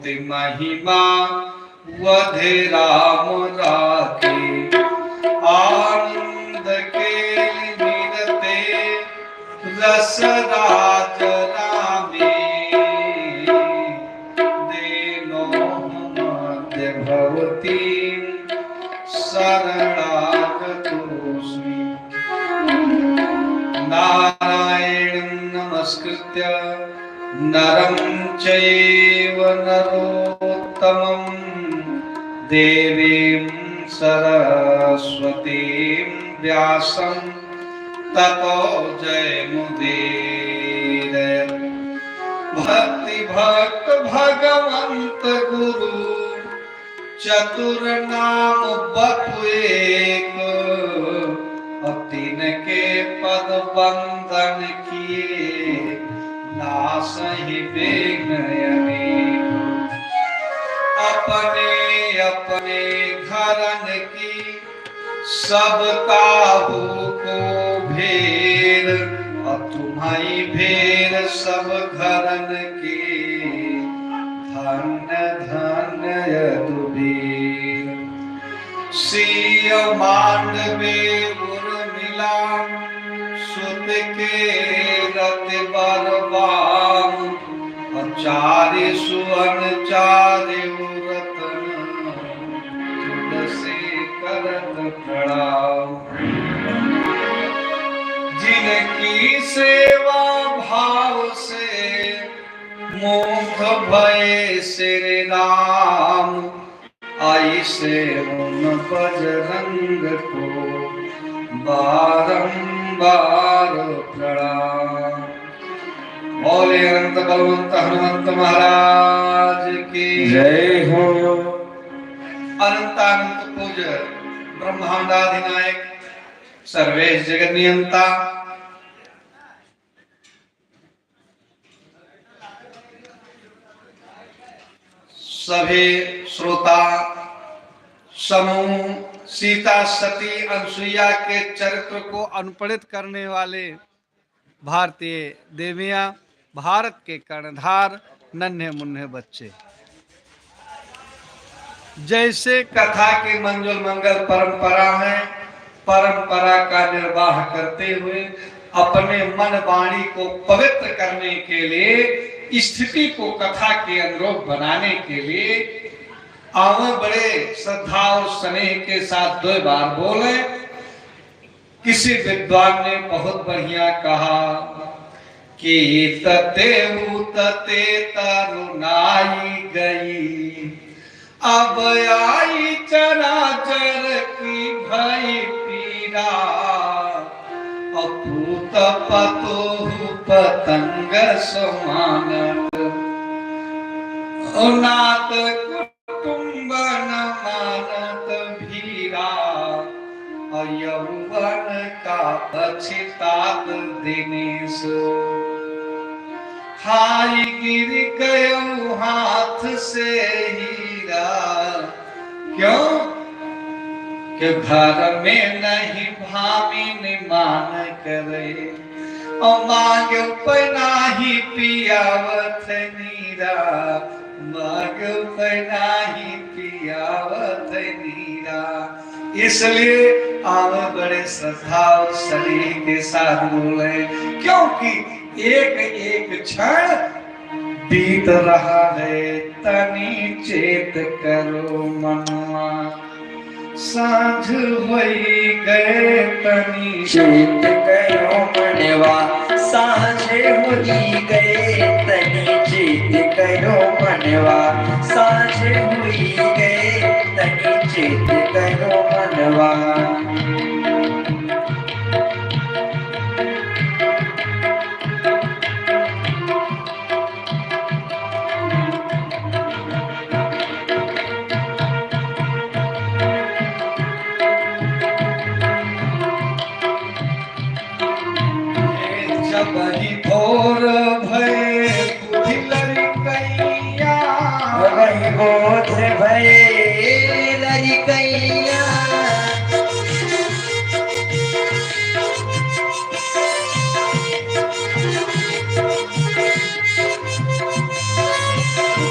बहुत महिमा वधे राम राखे, आनंद के निरते रस राज रामे, देनो मध्य भवती शरणागतोऽस्मि। नारायणं नमस्कृत्य नरं चैव नरोत्तमं, देवीं सरस्वतीं व्यासं ततो जयमुदीरये। भक्ति भक्त भगवंत गुरु चतुर नाम बपु एक, तीन के पद बंदन किए नासहि विघ्न अनेक। अपने अपने घरन की सब काहू को भेर, और तुम्हारी भेर सब घरन की धन्य धन्य यदुवीर। सिय मांडवे उर्मिला सुत के रति बरबाम, चारि सुवन चारि रतन तुलसी करत प्रणाम। जिनकी सेवा भाव से मुख भय श्री राम, आई से उन बजरंग को बारंबार प्रणाम। बोले अनंत बलवंत हनुमंत महाराज की जय हो। अनंतानंत पूज्य ब्रह्मांडाधिनायक सर्वेश जगन्नियंता, सभी श्रोता समूह सीता सती अनसुईया के चरित्र को अनुप्रेरित करने वाले भारतीय देवियां, भारत के कर्णधार नन्हे मुन्ने बच्चे, जैसे कथा की मंजुल मंगल परंपरा है, परंपरा का निर्वाह करते हुए अपने मन वाणी को पवित्र करने के लिए, स्थिति को कथा के अनुरूप बनाने के लिए आवे बड़े श्रद्धा और स्नेह के साथ दो बार बोले। किसी विद्वान ने बहुत बढ़िया कहा कि तते उतते तरुणाई गई, अब आई चराचर की भई पीड़ा, अपूत पतोहु पतंग समान, नात कुटुंब न मानत भीरा, यौवन का पछितात दिनेश, हाय गिर गयो हाथ से हीरा, क्यों कि घर में नहीं भामिन मान करे, और मांगे पनाही पियावत नीरा, मांगे पनाही पियावत नीरा। इसलिए आप बड़े श्रद्धा और स्नेह के साथ बोले, क्योंकि एक एक क्षण बीत रहा है, तनी चेत करो मनवा, सांझ होई गए तनी चेत करो मनवा, सांझ होई गए तनी चेत करो मनवा, सांझ होई गए तनी चेत करो मनवा। बही भोर भय बुद्धि लड़कैया, वही बोध भय लड़कैया,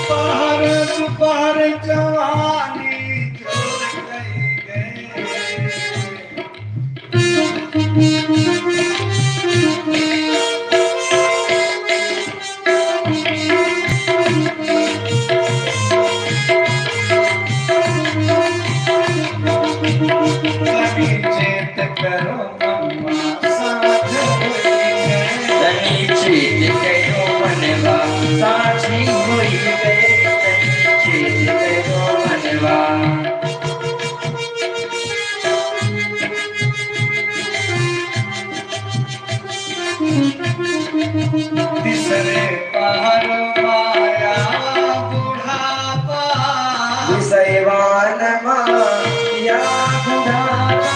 बाहर जवानी जोर गई कभी चेत करो मनवा साझ होई गए तनी चेत करो मनवा साझी होई गए तनी चेत करो मनवा तीसरे पहर माया बुढ़ापा विषयवान माया बुढ़ापा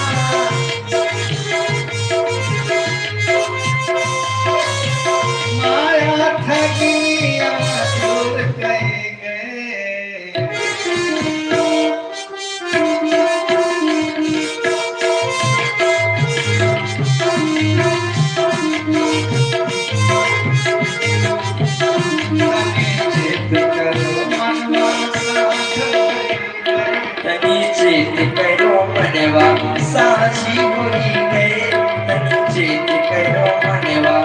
माया ठगिया दूर कहे गए चेत करो मनवा साझ होई गए तनी चेत करो मनवा साझी होई गए तनी चेत करो मनवा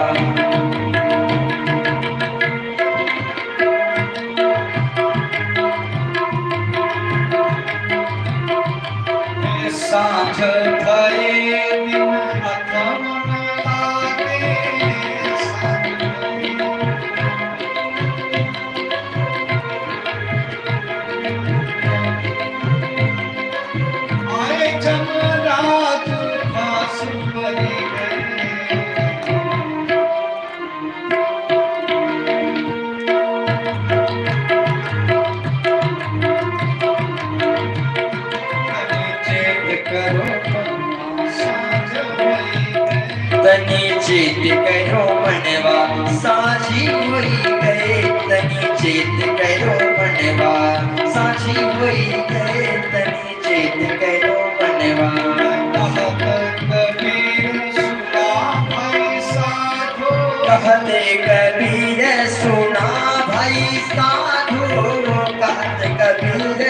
साँझ भये दिन अथम लागे आए जमराज फांस भरी गए चेत करो मनवा साझ होई गए तनी चेत करो मनवा साझी होई गए तनी चेत करो मनवा साझी होई गए तनी चेत करो मनवा कहत कबीर सुना भाई साधो कहत कबीर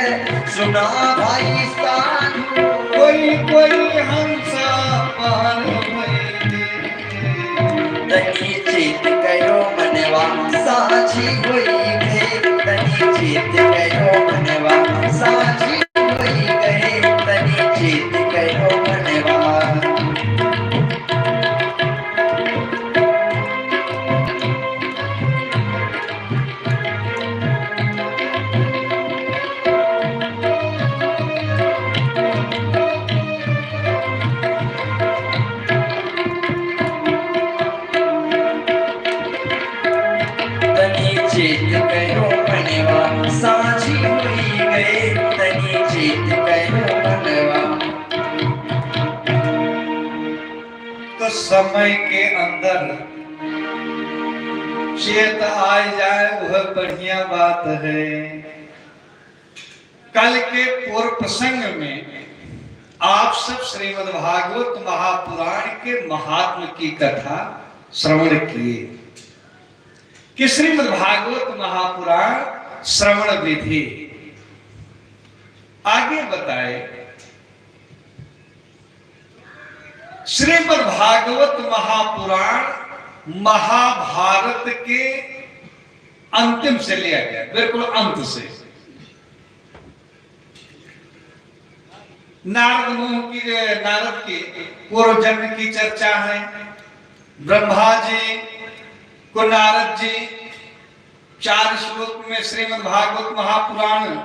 सुना भाई साधु कोई कोई हंसा पार तनी चेत करो मनवा साझी होई गए तनी चेत करो मनवा साझी होई गए तनी चेत करो मनवा तनी चेत करो मनवा साझी होई गए तनी चेत करो मनवा तो समय के अंदर चेत आ जाए वह बढ़िया बात है। कल के पूर्व प्रसंग में आप सब श्रीमद् भागवत महापुराण के महात्म की कथा श्रवण किए कि श्रीमद् भागवत महापुराण श्रवण विधि आगे बताए। श्रीमद् भागवत महापुराण महाभारत के अंतिम से लिया गया, बिल्कुल अंत से। नारद की पूर्व जन्म की चर्चा है। ब्रह्मा जी को नारद जी 4 श्लोक में श्रीमद् भागवत महापुराण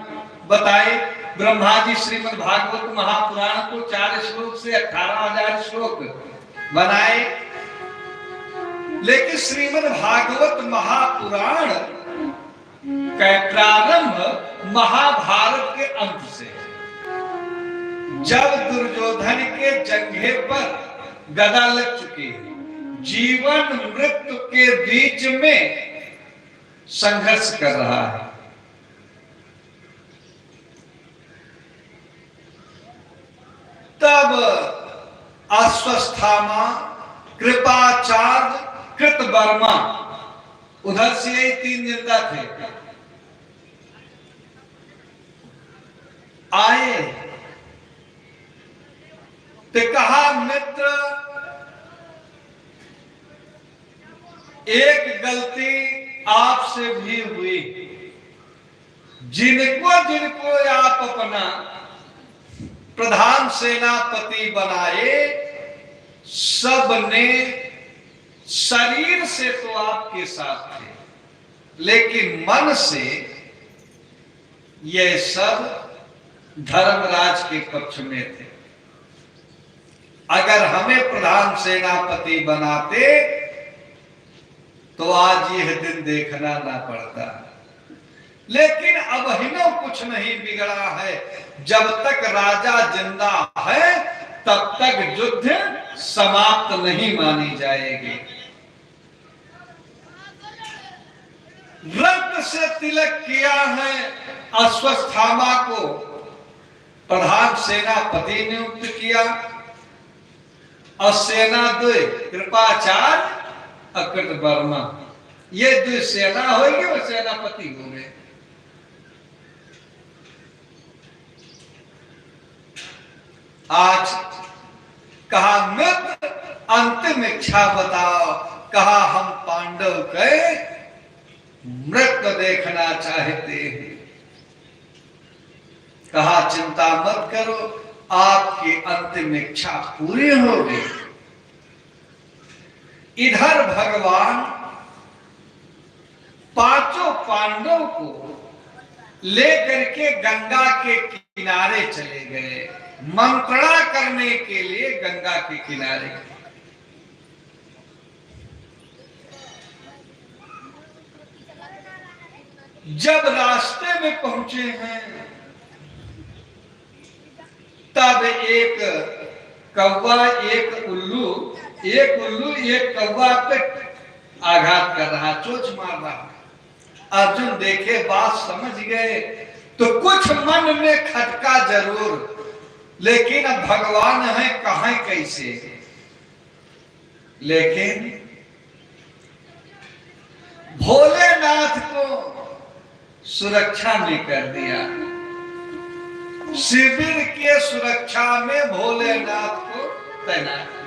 बताए। ब्रह्मा जी श्रीमद् भागवत महापुराण को 4 श्लोक से 18,000 श्लोक बनाए। लेकिन श्रीमद् भागवत महापुराण का प्रारंभ महाभारत के अंत से, जब दुर्योधन के जंघे पर गदा लग चुकी है, जीवन मृत्यु के बीच में संघर्ष कर रहा है, तब अश्वस्थामा, कृपाचार्य, कृतवर्मा, उधर से 3 नेता थे। गलती आपसे भी हुई। जिनको जिनको आप अपना प्रधान सेनापति बनाए, सब ने शरीर से तो आपके साथ थे, लेकिन मन से ये सब धर्मराज के पक्ष में थे। अगर हमें प्रधान सेनापति बनाते तो आज यह दिन देखना ना पड़ता, लेकिन अब हिनो कुछ नहीं बिगड़ा है। जब तक राजा जिंदा है तब तक युद्ध समाप्त नहीं मानी जाएगी। रक्त से तिलक किया है अश्वत्थामा को प्रधान सेनापति नियुक्त किया, और सेनाद्वय कृपाचार्य अकृत वर्मा, ये दो सेना होगी वो सेनापति होंगे। आज कहा मित्र अंतिम इच्छा बताओ, कहा हम पांडव के मृत्यु देखना चाहते हैं। कहा चिंता मत करो, आपकी अंतिम इच्छा पूरी होगी। इधर भगवान पांचों पांडव को लेकर के गंगा के किनारे चले गए, मंत्रणा करने के लिए गंगा के किनारे। जब रास्ते में पहुंचे हैं तब एक कौवा एक उल्लू एक कौवा पे आघात कर रहा, चोंच मार रहा। अर्जुन देखे, बात समझ गए, तो कुछ मन में खटका जरूर, लेकिन अब भगवान है कहां कैसे। लेकिन भोलेनाथ को सुरक्षा में कर दिया। शिविर के सुरक्षा में भोलेनाथ को तैनात किया,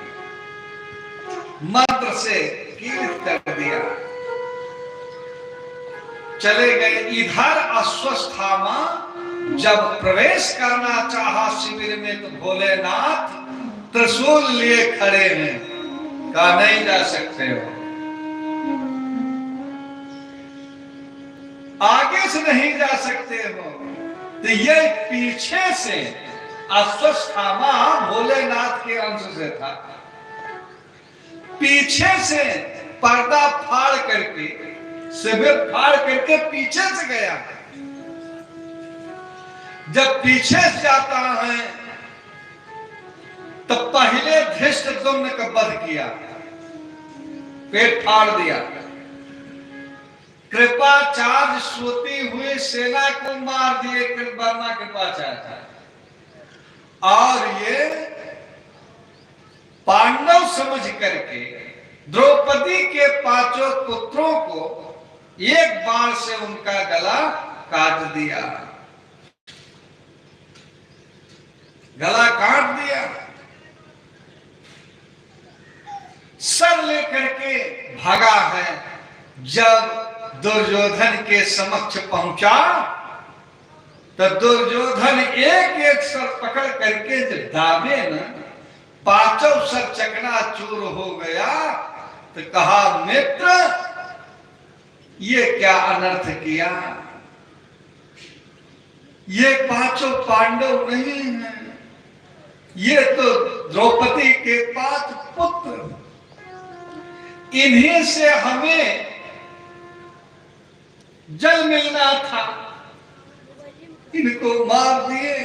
मंत्र से कीर्त कर दिया। चले गए। इधर अश्वत्थामा जब प्रवेश करना चाहा शिविर में तो भोलेनाथ त्रिशूल लिए खड़े हैं, कहा नहीं जा सकते हो, आगे से नहीं जा सकते हो। तो ये पीछे से अश्वत्थामा भोलेनाथ के अंश से था, पीछे से पर्दा फाड़ करके शिविर फाड़ करके पीछे से गया। जब पीछे से जाता है तो पहले धृष्टद्युम्न का वध किया, पेट फाड़ दिया। कृपाचार्य सोती हुई सेना को मार दिए, वर्मा कृपाचार्य। और ये पांडव समझ करके द्रौपदी के पांचों पुत्रों को एक बाण से उनका गला काट दिया, गला काट दिया। सर लेकर के भागा है। जब दुर्योधन के समक्ष पहुंचा तो दुर्योधन एक एक सर पकड़ करके जब दाबे न, पांचों सर चकनाचूर हो गया। तो कहा मित्र ये क्या अनर्थ किया, ये पांचों पांडव नहीं हैं, ये तो द्रौपदी के 5 पुत्र, इन्हीं से हमें जल मिलना था, इनको मार दिए,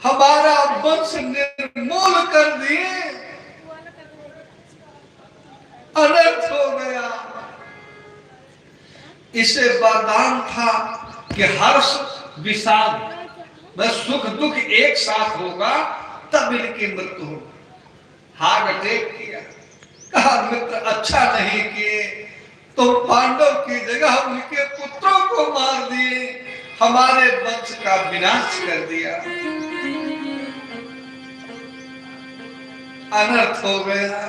हमारा वंश निर्मूल कर दिए, अनर्थ हो गया। इसे वरदान था कि हर्ष विषाद बस सुख दुख एक साथ होगा तब इनकी मृत्यु हो। हार्ट अटैक किया। कहा मित्र अच्छा नहीं किए, तो पांडव की जगह उनके पुत्रों को मार दिए, हमारे वंश का विनाश कर दिया, अनर्थ हो गया,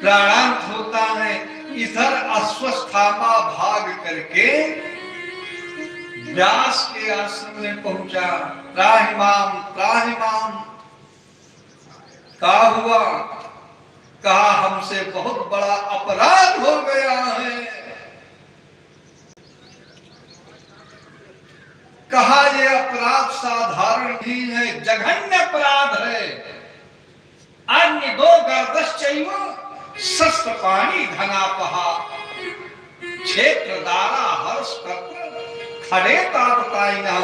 प्राणांत होता है। इधर अश्वत्थामा भाग करके व्यास के आश्रम में पहुंचा। त्राहिमाम त्राहिमाम। क्या हुआ? कहा हमसे बहुत बड़ा अपराध हो गया है। कहा यह अपराध साधारण नहीं है, जघन्य अपराध है। अन्य दो गर्दश्चैव शस्त्र पाणी धनापहा क्षेत्र दारा हर्ष कत्र खड़े तातताइना।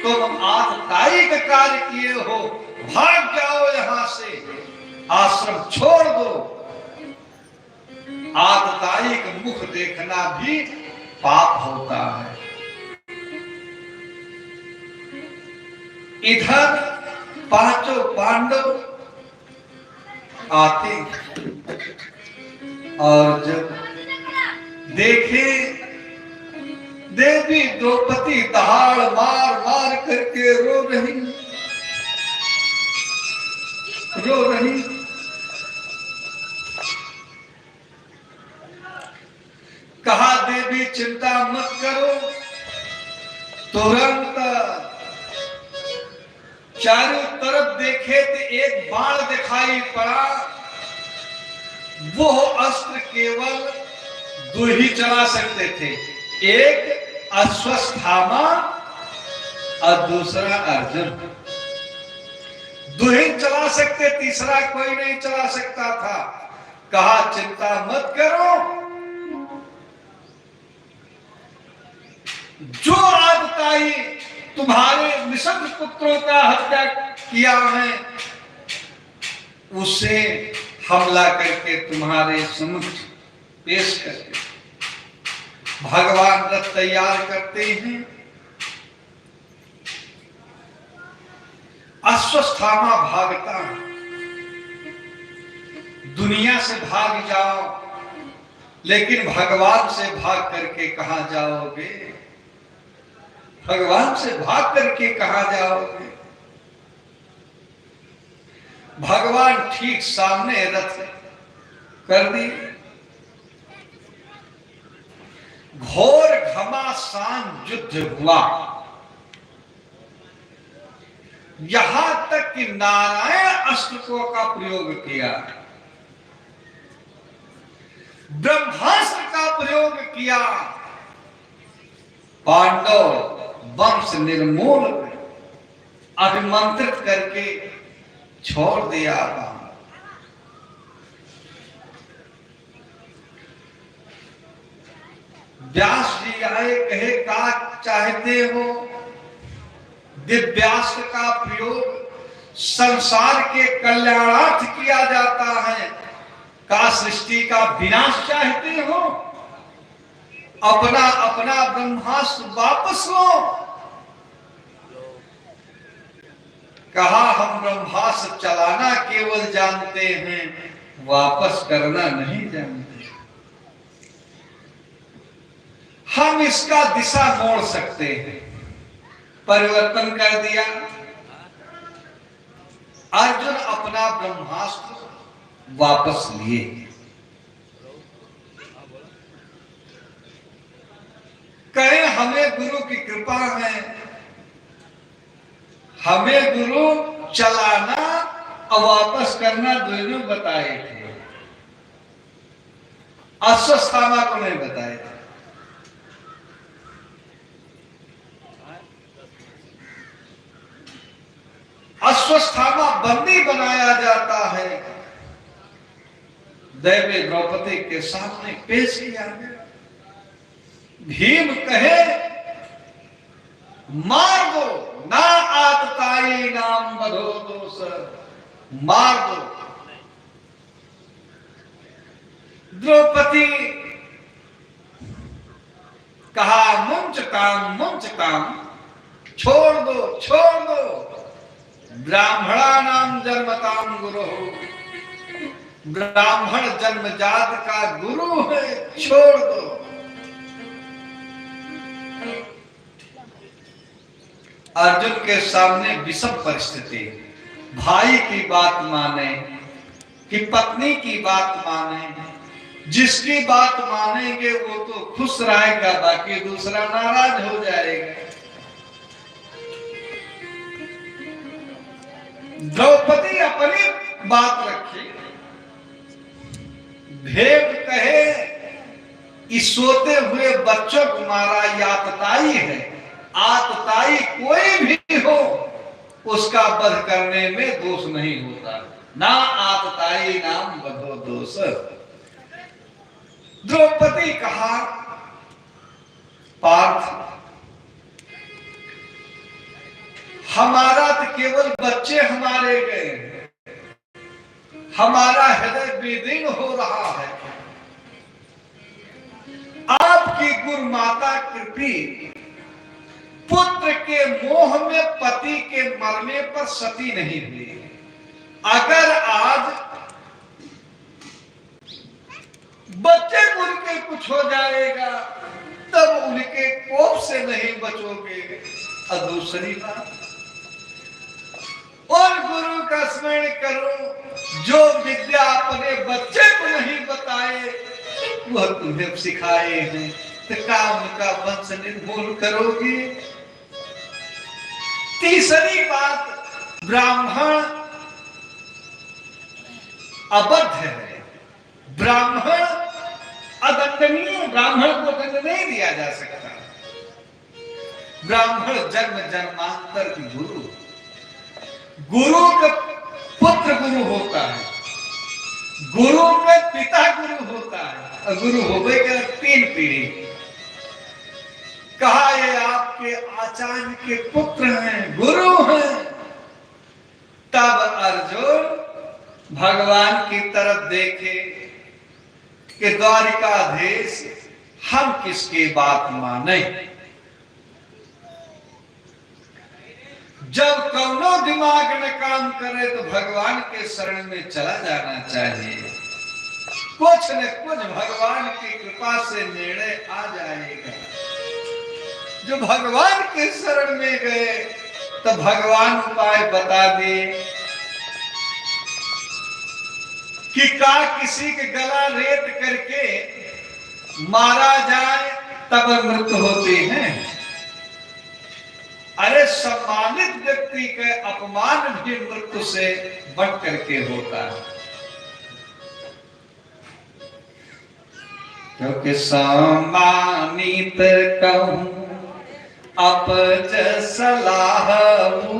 तुम आततायिक कार्य किए हो, भाग जाओ यहां से, आश्रम छोड़ दो। आततायिक मुख देखना भी पाप होता है। इधर पांचों पांडव आते और जब देखे देवी द्रौपदी दहाड़ मार मार करके रो रही। कहा देवी चिंता मत करो। तुरंत चारों तरफ देखे तो एक बाण दिखाई पड़ा। वो अस्त्र केवल दो ही चला सकते थे, एक अश्वत्थामा और दूसरा अर्जुन। दो ही चला सकते, तीसरा कोई नहीं चला सकता था। कहा चिंता मत करो, जो आदताई तुम्हारे निषद पुत्रों का हत्या किया है उसे हमला करके तुम्हारे सम्मुख पेश करके भगवान रथ तैयार करते हैं। अश्वत्थामा भागता है। दुनिया से भाग जाओ, लेकिन भगवान से भाग करके कहां जाओगे? भगवान से भाग करके कहां जाओगे? भगवान ठीक सामने रथ कर दी। घोर घमासान युद्ध हुआ, यहां तक कि नारायण अस्त्र का प्रयोग किया, ब्रह्मास्त्र का प्रयोग किया। पांडव वंश निर्मूल अभिमंत्रित करके छोड़ दिया। व्यास जी आए, कहे का चाहते हो? दिव्यास्त्र का प्रयोग संसार के कल्याणार्थ किया जाता है। का सृष्टि का विनाश चाहते हो? अपना अपना ब्रह्मास्त्र वापस लो। कहा हम ब्रह्मास्त्र चलाना केवल जानते हैं, वापस करना नहीं जानते। हम इसका दिशा मोड़ सकते हैं। परिवर्तन कर दिया। अर्जुन अपना ब्रह्मास्त्र वापस लिए। कहे हमें गुरु की कृपा है, हमें गुरु चलाना और वापस करना दोनों बताए थे, अश्वत्थामा को नहीं बताए थे। अश्वत्थामा बंदी बनाया जाता है, देवी द्रौपदी के सामने पेश किया गया। भीम कहे मार दो, ना आतताई नाम बधो दोष, मार दो। द्रौपदी कहा मुंच काम, छोड़ दो छोड़ दो। ब्राह्मणा नाम जन्मताम गुरु, ब्राह्मण जन्मजात का गुरु है, छोड़ दो। अर्जुन के सामने विषम परिस्थिति, भाई की बात माने कि पत्नी की बात माने, जिसकी बात मानेंगे वो तो खुश रहेगा, बाकी दूसरा नाराज हो जाएगा। द्रौपदी अपनी बात रखी, भेद कहे इस सोते हुए बच्चों को मारा, ये आतताई है। आतताई कोई भी हो उसका वध करने में दोष नहीं होता, ना आतताई नाम बधो दोष। द्रौपदी कहा, पार्थ हमारा तो केवल बच्चे हमारे गए, हमारा हृदय बेदीन हो रहा है। आपकी गुरु माता कृपी पुत्र के मोह में पति के मरने पर सती नहीं हुई। अगर आज बच्चे को उनके कुछ हो जाएगा तब उनके कोप से नहीं बचोगे। और दूसरी बात, और गुरु का स्मरण करो, जो विद्या अपने बच्चे को नहीं बताए वह तुम्हें सिखाए हैं, तो क्या उनका वंश निर्मूल करोगे। तीसरी बात, ब्राह्मण अबद्ध है, ब्राह्मण अदंडनीय, ब्राह्मण को दंड नहीं दिया जा सकता। ब्राह्मण जन्म जन्मांतर की गुरु, गुरु का पुत्र गुरु होता है, गुरु का पिता गुरु होता है, और गुरु होवे के 3 पीढ़ी। कहा ये आपके आचार्य के पुत्र हैं, गुरु हैं। तब अर्जुन भगवान की तरफ देखे कि द्वारिकाधीश हम किसकी बात माने। जब कौनो दिमाग में काम करे तो भगवान के शरण में चला जाना चाहिए, कुछ न कुछ भगवान की कृपा से निर्णय आ जाएगा। जो भगवान के शरण में गए तो भगवान उपाय बता दे कि का किसी के गला रेत करके मारा जाए तब मृत्यु होती है। अरे सम्मानित व्यक्ति के अपमान भी मृत्यु से बढ़ करके होता है, क्योंकि सम्मानित कहूं अपज सलाहू,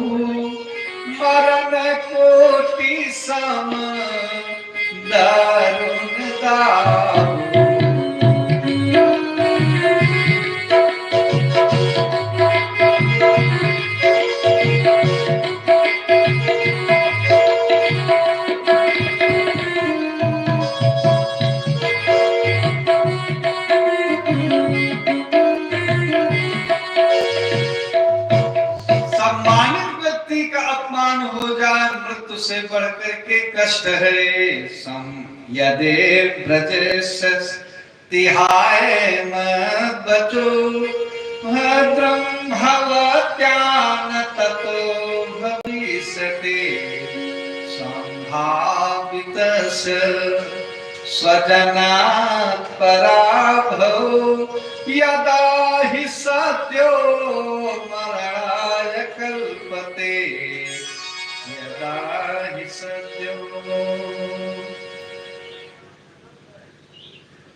मरण कोटि सम दारुण दाऊ। से बढ़कर के कष्ट है सम यदे ब्रज तिहाय मत बचो, भद्रम भवत्यान ततो भविष्यते संभावित स्वजनात् पराभव, यदा हि सत्यो मरणाय कल्पते,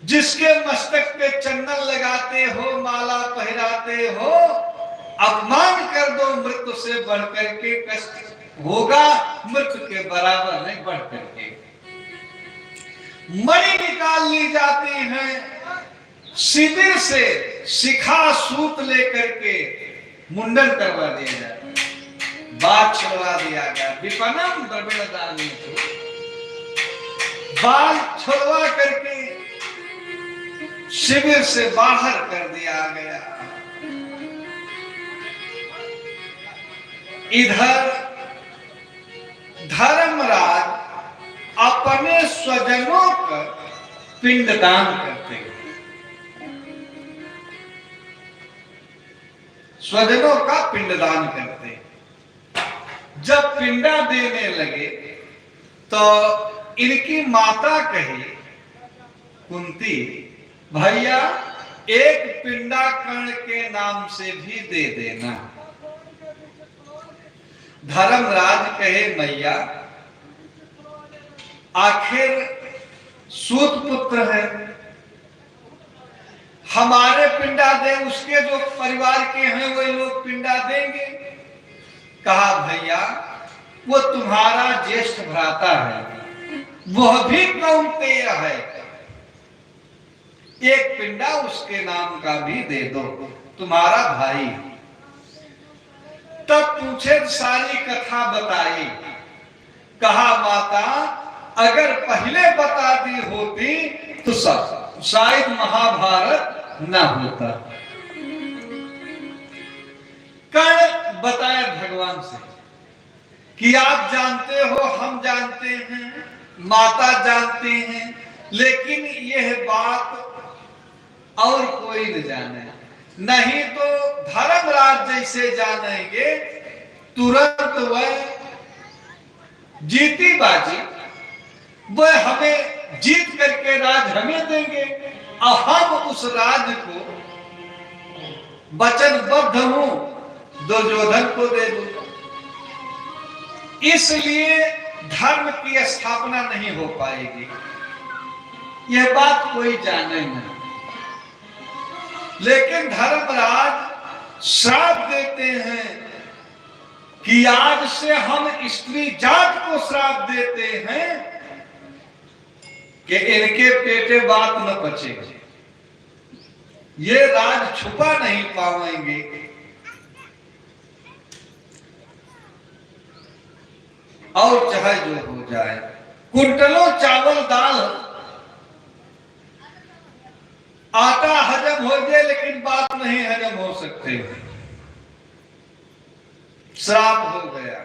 जिसके मस्तक पे चंदन लगाते हो, माला पहराते हो, अपमान कर दो, मृत्यु से बढ़कर के कष्ट होगा, मृत्यु के बराबर नहीं बढ़ करके। मणि निकाल ली जाती है, शिविर से शिखा सूत लेकर के मुंडन करवा दिया जाता है, बाल छुड़वा दिया गया। विपनम द्रविड़ दानी, बाल छुड़वा करके शिविर से बाहर कर दिया गया। इधर धर्मराज अपने स्वजनों का पिंडदान करते हैं, स्वजनों का पिंडदान करते हैं। जब पिंडा देने लगे तो इनकी माता कही कुंती, भैया एक पिंडा कर्ण के नाम से भी दे देना। धर्मराज कहे मैया आखिर सूत पुत्र है, हमारे पिंडा दे, उसके जो परिवार के हैं वही लोग पिंडा देंगे। कहा भैया वो तुम्हारा ज्येष्ठ भ्राता है, वह भी कौन्तेय है, एक पिंडा उसके नाम का भी दे दो, तुम्हारा भाई। तब पूछे सारी कथा बताई। कहा माता अगर पहले बता दी होती तो सब शायद महाभारत न होता। कर्ण बताया भगवान से कि आप जानते हो, हम जानते हैं, माता जानती हैं, लेकिन यह बात और कोई न जाने, नहीं तो धर्मराज जैसे जानेंगे तुरंत वह जीती बाजी, वह हमें जीत करके राज हमें देंगे और हम उस राज को वचनबद्ध हूं दुर्योधन को दे दूंगा। इसलिए धर्म की स्थापना नहीं हो पाएगी, यह बात कोई जाने नहीं। लेकिन धर्मराज श्राप देते हैं कि आज से हम स्त्री जात को श्राप देते हैं कि इनके पेटे बात न बचेगी, ये राज छुपा नहीं पाएंगे। और चाहे जो हो जाए, कुंटलों चावल दाल आटा हजम हो जाए, लेकिन बात नहीं हजम हो सकते, श्राप हो गया।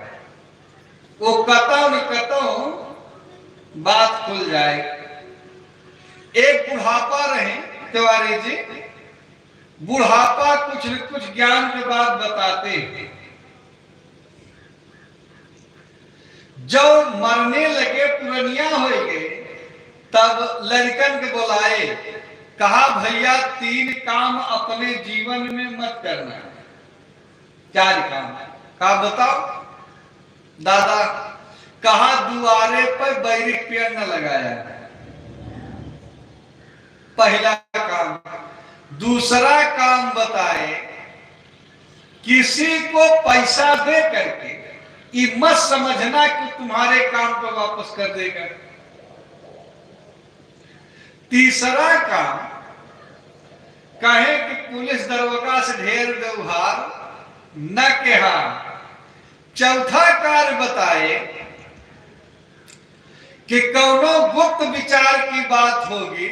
वो कतौ न कतौ बात खुल जाए। एक बुढ़ापा रहे तिवारी जी, बुढ़ापा कुछ न कुछ ज्ञान के बाद बताते हैं। जब मरने लगे, पुरनिया हो गए, तब लड़कन के बुलाए, कहा भैया 3 काम अपने जीवन में मत करना। 4 काम, कहा बताओ दादा। कहा दुआरे पर बैरिक पेड़ न लगाया, पहला काम। दूसरा काम बताए, किसी को पैसा दे करके ये मत समझना कि तुम्हारे काम को वापस कर देगा। तीसरा काम, कहे कि पुलिस दरोगा से ढेर व्यवहार न कहा। चौथा कार्य बताए कि कौनो गुप्त विचार की बात होगी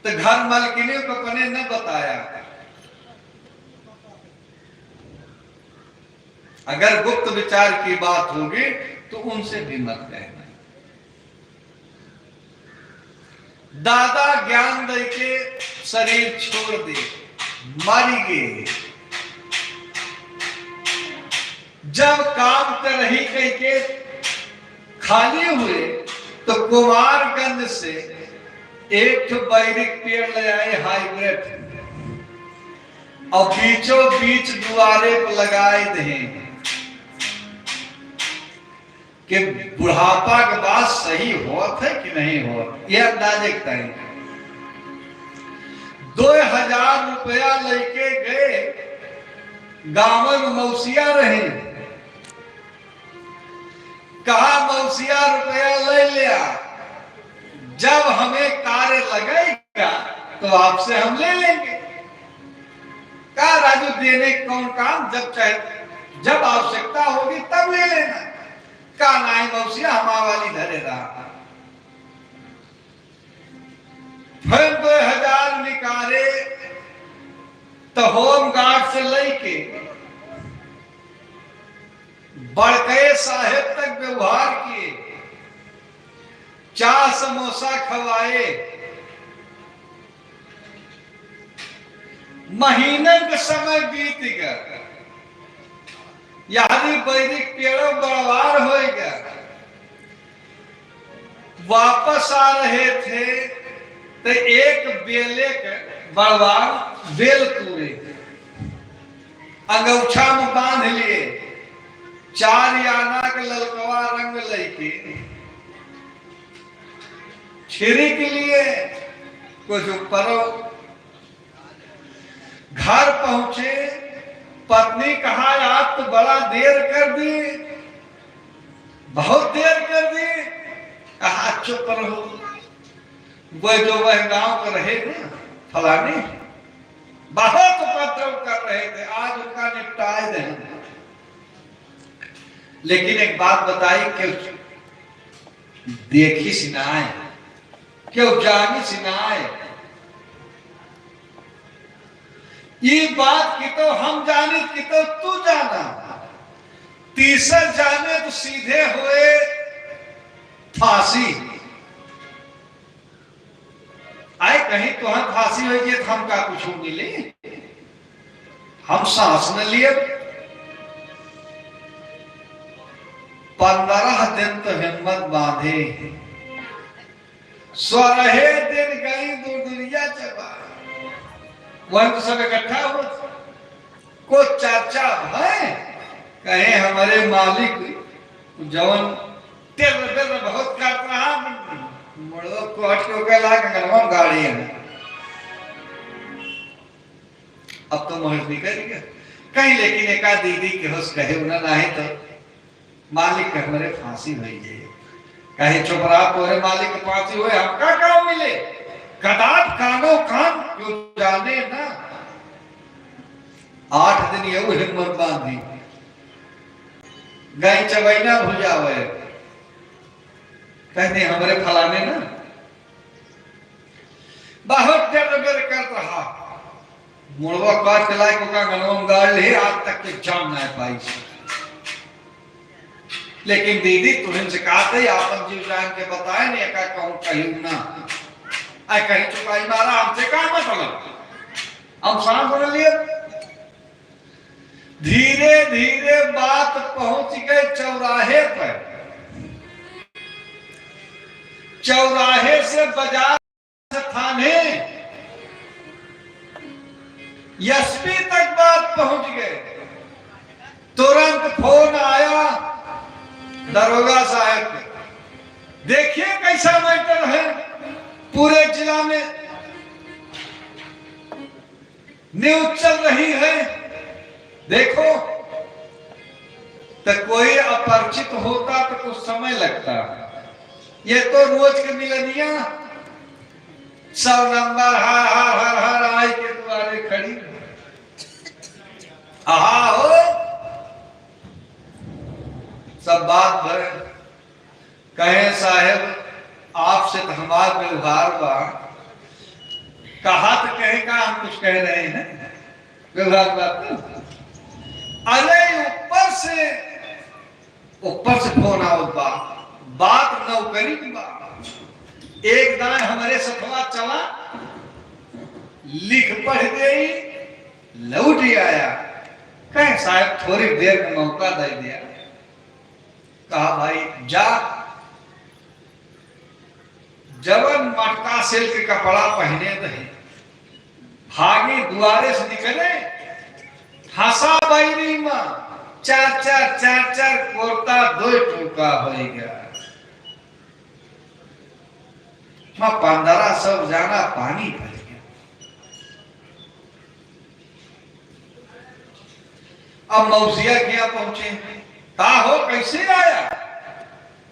तो घर मालकिनी को अपने न बताया। अगर गुप्त विचार की बात होगी तो उनसे भी मत कहना। दादा ज्ञान दे के शरीर छोड़ दे, मर गए। जब काम कर रही कह के खाली हुए तो कुमारगंज से एक बैरिक पेड़ ले आए हाइब्रिड, और बीचों बीच दुआरे पर लगाए थे कि बुढ़ापा के बाद सही होत है कि नहीं होत, यह अंदाजे करें। 2000 रुपया लेके गए, गांव में मौसिया रहे, कहा मौसिया रुपया ले लिया, जब हमें कार्य लगेगा तो आपसे हम ले लेंगे। कहा राजू देने कौन काम, जब चाहे जब आवश्यकता होगी तब ले लेना। का नाई मौसिया हमा वाली धरे रहा। फिर 2000 निकाले तो होम गार्ड से लेके बड़के साहेब तक व्यवहार किए, चाय समोसा खवाए। महीने के समय बीत गया, यानी वैदिक पेड़ों बड़वार हो गया। वापस आ रहे थे तो एक बेले के बड़वा बेल तूरे अंगूछा में बांध लिए, 4 आना के ललकवा रंग लेके छिड़क लिए, कुछ ऊपर घर पहुंचे। पत्नी कहा आप तो बड़ा देर कर दी, बहुत देर कर दी। कहा चुप रहो, वह जो वह गांव के रहे थे फलाने बहुत उपद्रव कर रहे थे, आज उनका निपटाए दे। लेकिन एक बात बताई, क्यों देखी सिनाए, क्यों जानी सिनाए। ये बात की तो हम जाने की तो तू जाना, तीसर जाने तो सीधे हुए फांसी। आए कहीं तो हम फांसी हो गई तो हम का कुछ मिले, हम सांस न लिए। 15 दिन तो हिम्मत बांधे, 16 दिन गई दुनिया चबा। वह तो सब इकट्ठा हो, को चर्चा है कहे हमारे मालिक जवन तेर बहुत कर रहा, मुड़ो को हट के कहला गनवा गाड़ी है। अब तो मोहित निकल गया कहीं, लेकिन एका दीदी के होश कहे उन्हें नहीं तो मालिक के हमारे फांसी हुई है। कहे चुप रहा, तोरे मालिक के फांसी हुए हमका क्या मिले, कदाप कानो कान क्यों जाने ना। 8 दिन ये हिम्मत बांधी, गई चबैना भुजावे, कहते हमारे फलाने ना बहुत डर कर रहा। मुड़वा काट के लायक का गनवम गाड़ ले, आज तक के जान ना पाई। लेकिन दीदी तुरंत से कहा थे आपन जीव जान के बताए नहीं, का कहूं कहीं ना आई कहीं चुकाई मारा, हमसे कहा मतलब हम सांस बन लिए। धीरे धीरे बात पहुंच गए चौराहे पर, चौराहे से बाजार से थाने एसपी तक बात पहुंच गए। तुरंत फोन आया दरोगा साहब के, देखिए कैसा मैटर है, पूरे जिला में न्यूज चल रही है, देखो। तो कोई अपरिचित होता तो कुछ समय लगता, ये तो रोज के मिलनिया 100 नंबर हर हर हर हर आई के द्वारे खड़ी। आहा हो सब बात भर कहे साहेब आपसे तो हमारा व्यवहार बा, कहा तो कहे का हम कुछ कह रहे हैं व्यवहार बात। अरे ऊपर से फोन आओ, बात नौकरी की बात। एक दान हमारे सफवा चला, लिख पढ़ गई, लौट ही आया। कहे साहब थोड़ी देर का मौका दे दिया। कहा भाई जा, जवन मटका सिल्क के कपड़ा पहने दे, भागी द्वारे से निकले, हंसा बैरी में 4 कोरता 2 टूका हो गया। 1500 जाना पानी भर गया। अब मौसिया क्या पहुंचे, का हो कैसे आया।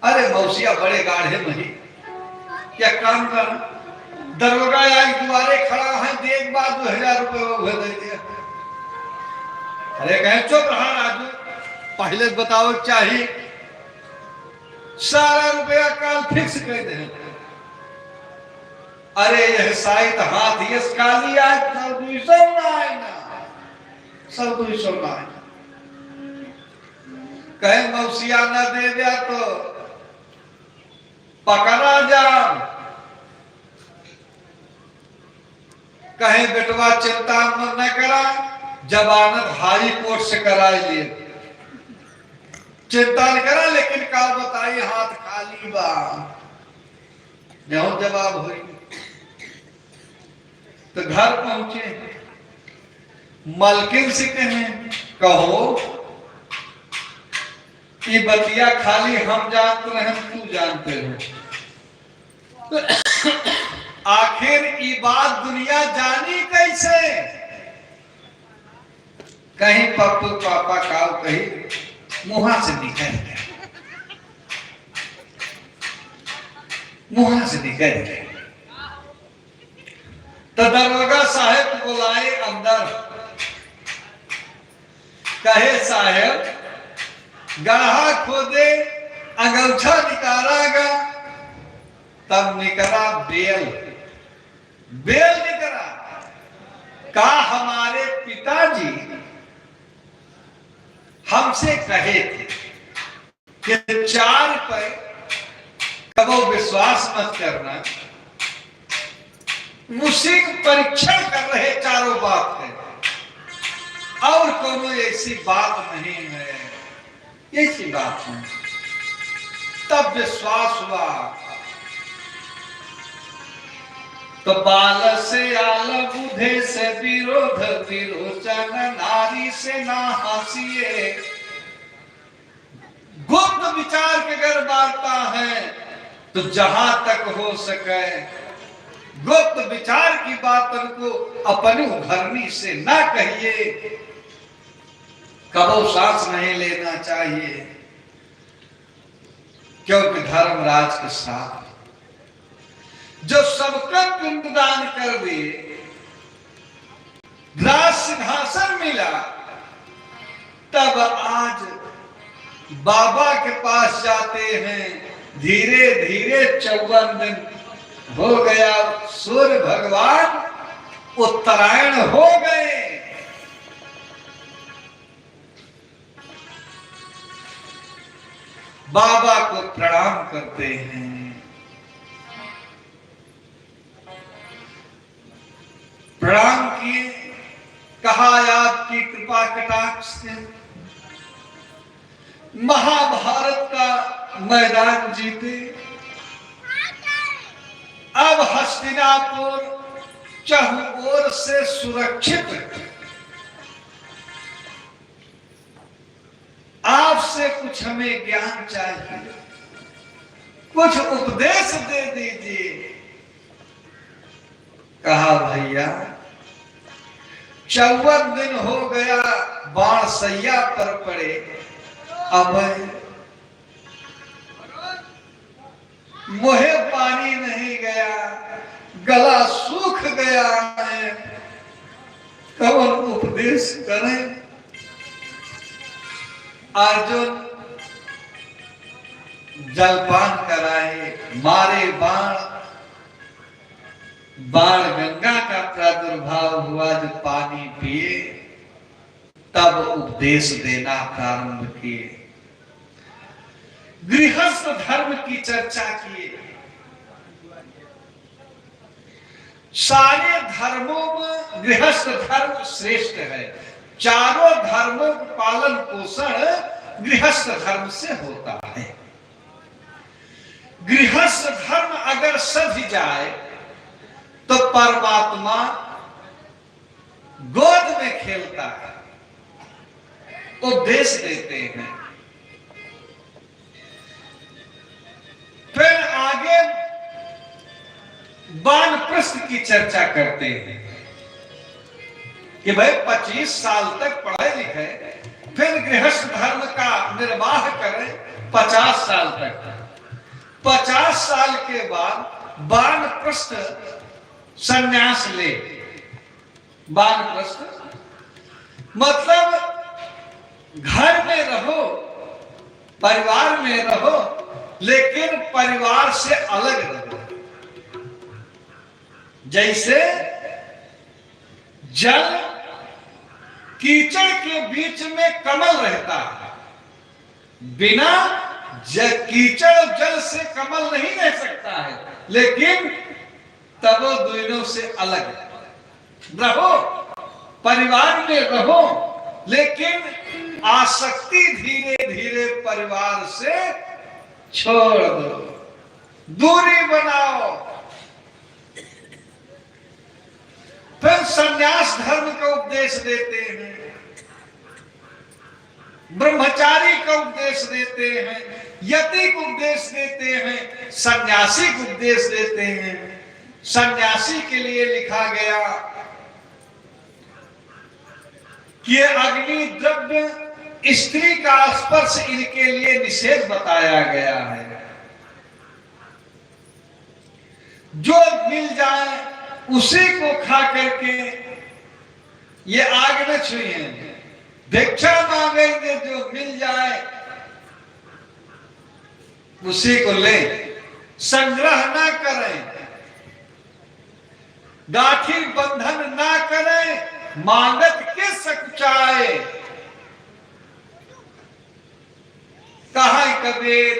अरे मौसिया बड़े गाढ़े में क्या काम कर, दरोगा आज द्वारे खड़ा है, देख बात 2000 रुपये दे दिया। अरे कहे चुप रहा राजू, पहले बताओ चाहिए, सारा रुपया काल फिक्स कर दे। अरे यह साइट हाथ ये काली आज सब 200 ना आए ना, सब 200 ना आए। कहे मौसिया न दे दिया तो पकड़ा जा। कहे बेटवा चिंता न करा, जमानत हाई कोर्ट से करा लिए, चिंता न करा। लेकिन का बताई हाथ खाली बा, नहीं जवाब हुई। तो घर पहुंचे, मलकिन से कहें कहो ये बतिया खाली हम जानते रहे तू जानते हो, आखिर ये बात दुनिया जानी कैसे? कहीं पप्पू पापा काऊ कहीं मुहा से निकल गए, मुहा से निकल गए। तो दरोगा साहब बुलाए अंदर, कहे साहब गढ़ा खोदे, अंगूठा निकालागा, तब निकला बेल, बेल निकला। कहा हमारे पिताजी हमसे कहे थे कि 4 पे कबो विश्वास मत करना, मुझसे परीक्षण कर रहे चारों बात है, और कोनो ऐसी बात नहीं है, ऐसी बात नहीं। तब विश्वास हुआ। तो बाल से आल बुधे से विरोध, विरोचन नारी से ना हंसिए। गुप्त विचार की अगर वार्ता है तो जहां तक हो सके गुप्त विचार की बात को अपनी उभरनी से ना कहिए, कबो सांस नहीं लेना चाहिए, क्योंकि धर्मराज के साथ जो सबका पिंडदान कर दिए, राज सिंहासन मिला, तब आज बाबा के पास जाते हैं। धीरे धीरे 54 दिन हो गया, सूर्य भगवान उत्तरायण हो गए। बाबा को प्रणाम करते हैं। प्रणाम किए, कहा आपकी कृपा कटाक्ष से महाभारत का मैदान जीते, अब हस्तिनापुर चहुओर से सुरक्षित, आपसे कुछ हमें ज्ञान चाहिए, कुछ उपदेश दे दीजिए। कहा भैया 54 दिन हो गया बाण सैया पर पड़े, अब मुहे पानी नहीं गया, गला सूख गया है, कौन उपदेश करें? अर्जुन जलपान कराए, मारे बाण, बाण गंगा का प्रादुर्भाव हुआ, जो पानी पिए, तब उपदेश देना प्रारंभ किए। गृहस्थ धर्म की चर्चा किए। सारे धर्मों में गृहस्थ धर्म श्रेष्ठ है। चारों धर्मों का पालन पोषण गृहस्थ धर्म से होता है। गृहस्थ धर्म अगर सध जाए तो परमात्मा गोद में खेलता है, उपदेश देते हैं। फिर आगे वानप्रस्थ की चर्चा करते हैं कि भाई 25 साल तक पढ़े लिखे, फिर गृहस्थ धर्म का निर्वाह करें 50 साल तक। 50 साल के बाद वानप्रस्थ संन्यास ले। वानप्रस्थ मतलब घर में रहो, परिवार में रहो, लेकिन परिवार से अलग रहो। जैसे जल कीचड़ के बीच में कमल रहता है, बिना कीचड़ जल से कमल नहीं रह सकता है, लेकिन तब वो दोनों से अलग रहो। परिवार में रहो, लेकिन आसक्ति धीरे धीरे परिवार से छोड़ दो, दूरी बनाओ। फिर संन्यास धर्म का उपदेश देते हैं, ब्रह्मचारी का उपदेश देते हैं, यति को उपदेश देते हैं, सन्यासी को उपदेश देते हैं। सन्यासी के लिए लिखा गया कि अग्नि द्रव्य स्त्री का स्पर्श इनके लिए निषेध बताया गया है। जो मिल जाए उसी को खा करके ये आग न छुए, भिक्षा मांगेंगे, जो मिल जाए उसी को ले, संग्रह ना करें, गाठी बंधन ना करें, मांगत के सकुचाए। कहा कबीर,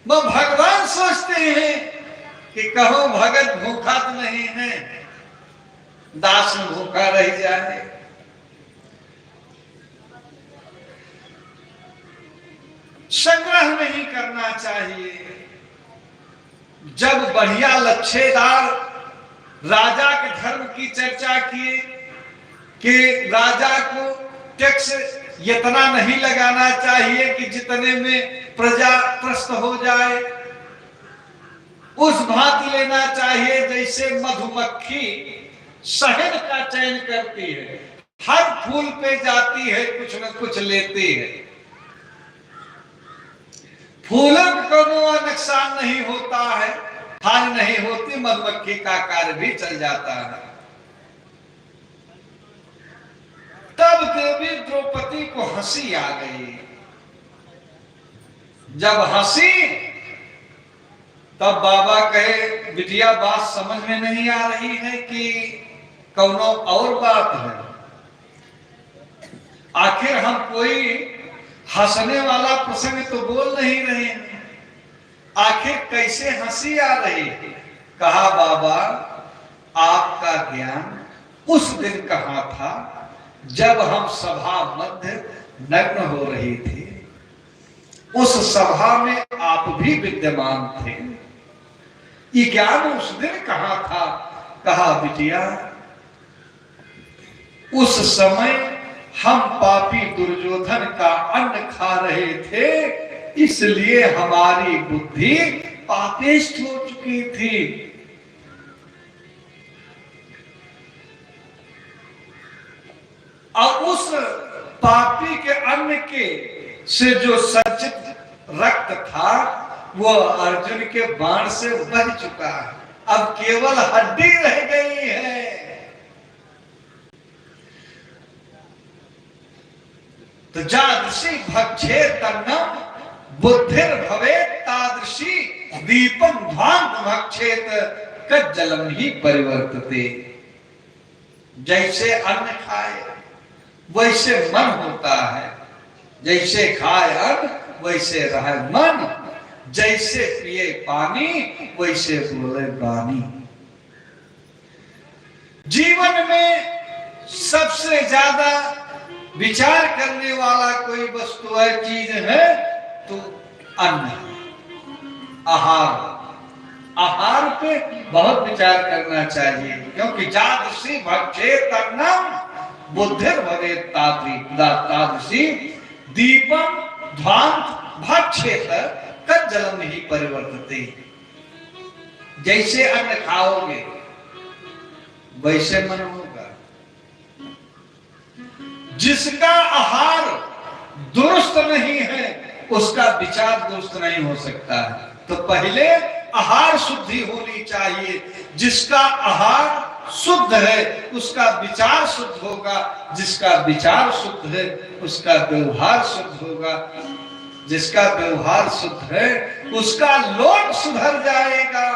वो भगवान सोचते हैं कि कहो भगत भूखा तो नहीं है, दास भूखा रह जाए। संग्रह नहीं करना चाहिए। जब बढ़िया लच्छेदार राजा के धर्म की चर्चा किए कि राजा को टैक्स इतना नहीं लगाना चाहिए कि जितने में प्रजा त्रस्त हो जाए, उस भांति लेना चाहिए जैसे मधुमक्खी शहद का चयन करती है, हर फूल पे जाती है, कुछ न कुछ लेती है। फूलों को नुकसान नहीं होता है, हानि नहीं होती, मधुमक्खी का कार्य भी चल जाता है। तब देवी द्रौपदी को हंसी आ गई। जब हंसी तब बाबा कहे, बिटिया बात समझ में नहीं आ रही है कि कौनो और बात है? आखिर हम कोई हंसने वाला प्रसंग तो बोल नहीं रहे हैं, आखिर कैसे हंसी आ रही है? कहा बाबा, आपका ज्ञान उस दिन कहाँ था जब हम सभा मध्य नग्न हो रही थी, उस सभा में आप भी विद्यमान थे, ये ज्ञान उस दिन कहाँ था? कहा बिटिया, उस समय हम पापी दुर्योधन का अन्न खा रहे थे, इसलिए हमारी बुद्धि पापिष्ट हो चुकी थी। और उस पापी के अन्न के से जो संचित रक्त था वो अर्जुन के बाण से बह चुका है, अब केवल हड्डी रह गई है। तो जादृशी भक्षे तन्नम बुद्धिर भवेत् तादृशी दीपम ध्वांत भक्षेत कज्जलम ही परिवर्तते। जैसे अन्न खाए वैसे मन होता है, जैसे खाए अन्न वैसे रहे मन, जैसे पिए पानी वैसे बोले वाणी। जीवन में सबसे ज्यादा विचार करने वाला कोई वस्तु है, चीज है तो अन्न है, आहार। आहार पे बहुत विचार करना चाहिए, क्योंकि जादृशी भक्षेत अन्नम बुद्धिर भवेत् तादृशी दीपम ध्वांत भक्षेत कज्जलम ही परिवर्तते। जैसे अन्न खाओगे वैसे मन होगा। जिसका आहार दुरुस्त नहीं है उसका विचार दुरुस्त नहीं हो सकता है। तो पहले आहार शुद्धि होनी चाहिए। जिसका आहार शुद्ध है उसका विचार शुद्ध होगा, जिसका विचार शुद्ध है उसका व्यवहार शुद्ध होगा, जिसका व्यवहार शुद्ध है उसका लोक सुधर जाएगा,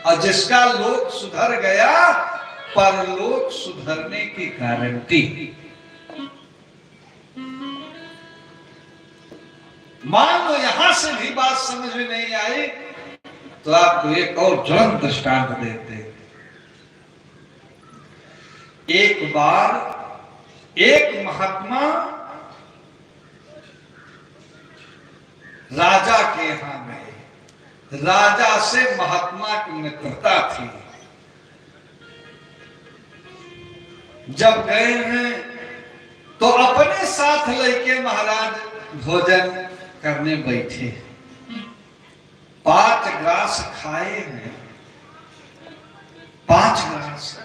और जिसका लोक सुधर गया परलोक सुधरने की गारंटी। मान लो यहां से भी बात समझ में नहीं आई तो आपको एक और ज्वलंत दृष्टांत देते। एक बार एक महात्मा राजा के यहां गए। राजा से महात्मा की मित्रता थी। जब गए हैं तो अपने साथ लेके महाराज भोजन करने बैठे, 5 ग्रास खाए हैं, 5 ग्रास।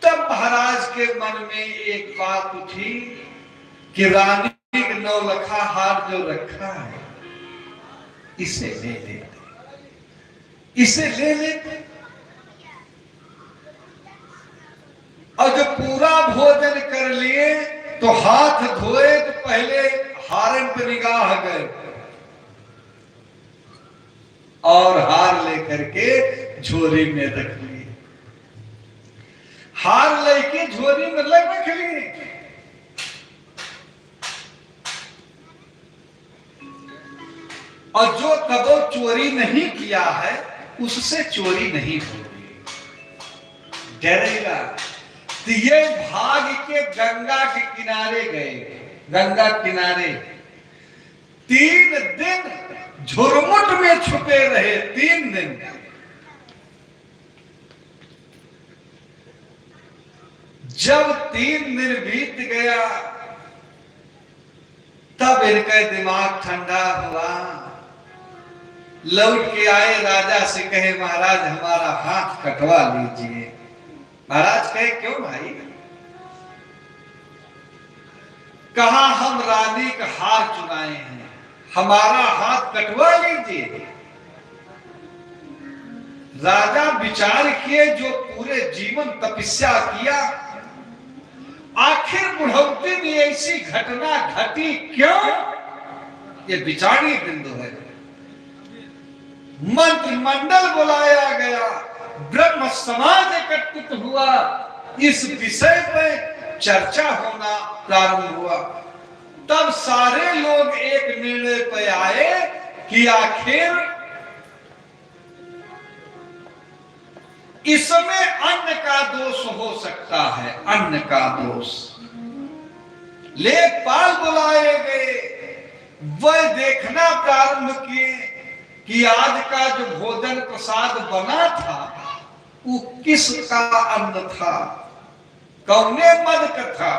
तब महाराज के मन में एक बात उठी कि रानी का 9 लखा हार जो रखा है इसे ले लेते, इसे ले लेते। और जब पूरा भोजन कर लिए तो हाथ धोए तो पहले हारन पर निगाह गए और हार लेकर के झोली में रख लिए, हार लेके झोली में रख लिए। और जो कबो चोरी नहीं किया है उससे चोरी नहीं होगी, डरेगा। तो ये भाग के गंगा के किनारे गए, गंगा किनारे 3 दिन झुरमुट में छुपे रहे, 3 दिन। जब 3 दिन बीत गया तब इनका दिमाग ठंडा हुआ, लौट के आए, राजा से कहे महाराज हमारा हाथ कटवा लीजिए। महाराज कहे क्यों भाई? कहा हम रानी का हार चुराए हैं, हमारा हाथ कटवा लीजिए। राजा विचार किए, जो पूरे जीवन तपस्या किया, आखिर बुढ़ौती में ऐसी घटना घटी क्यों? ये विचारी बिंदु है। मंत्रिमंडल बुलाया गया, ब्रह्म समाज एकत्रित हुआ, इस विषय पर चर्चा होना प्रारंभ हुआ। तब सारे लोग एक निर्णय पर आए कि आखिर इसमें अन्न का दोष हो सकता है, अन्न का दोष। लेखपाल बुलाए गए, वह देखना प्रारंभ किए कि आज का जो भोजन प्रसाद बना था वो किसका अन्न था, कौने मद का था।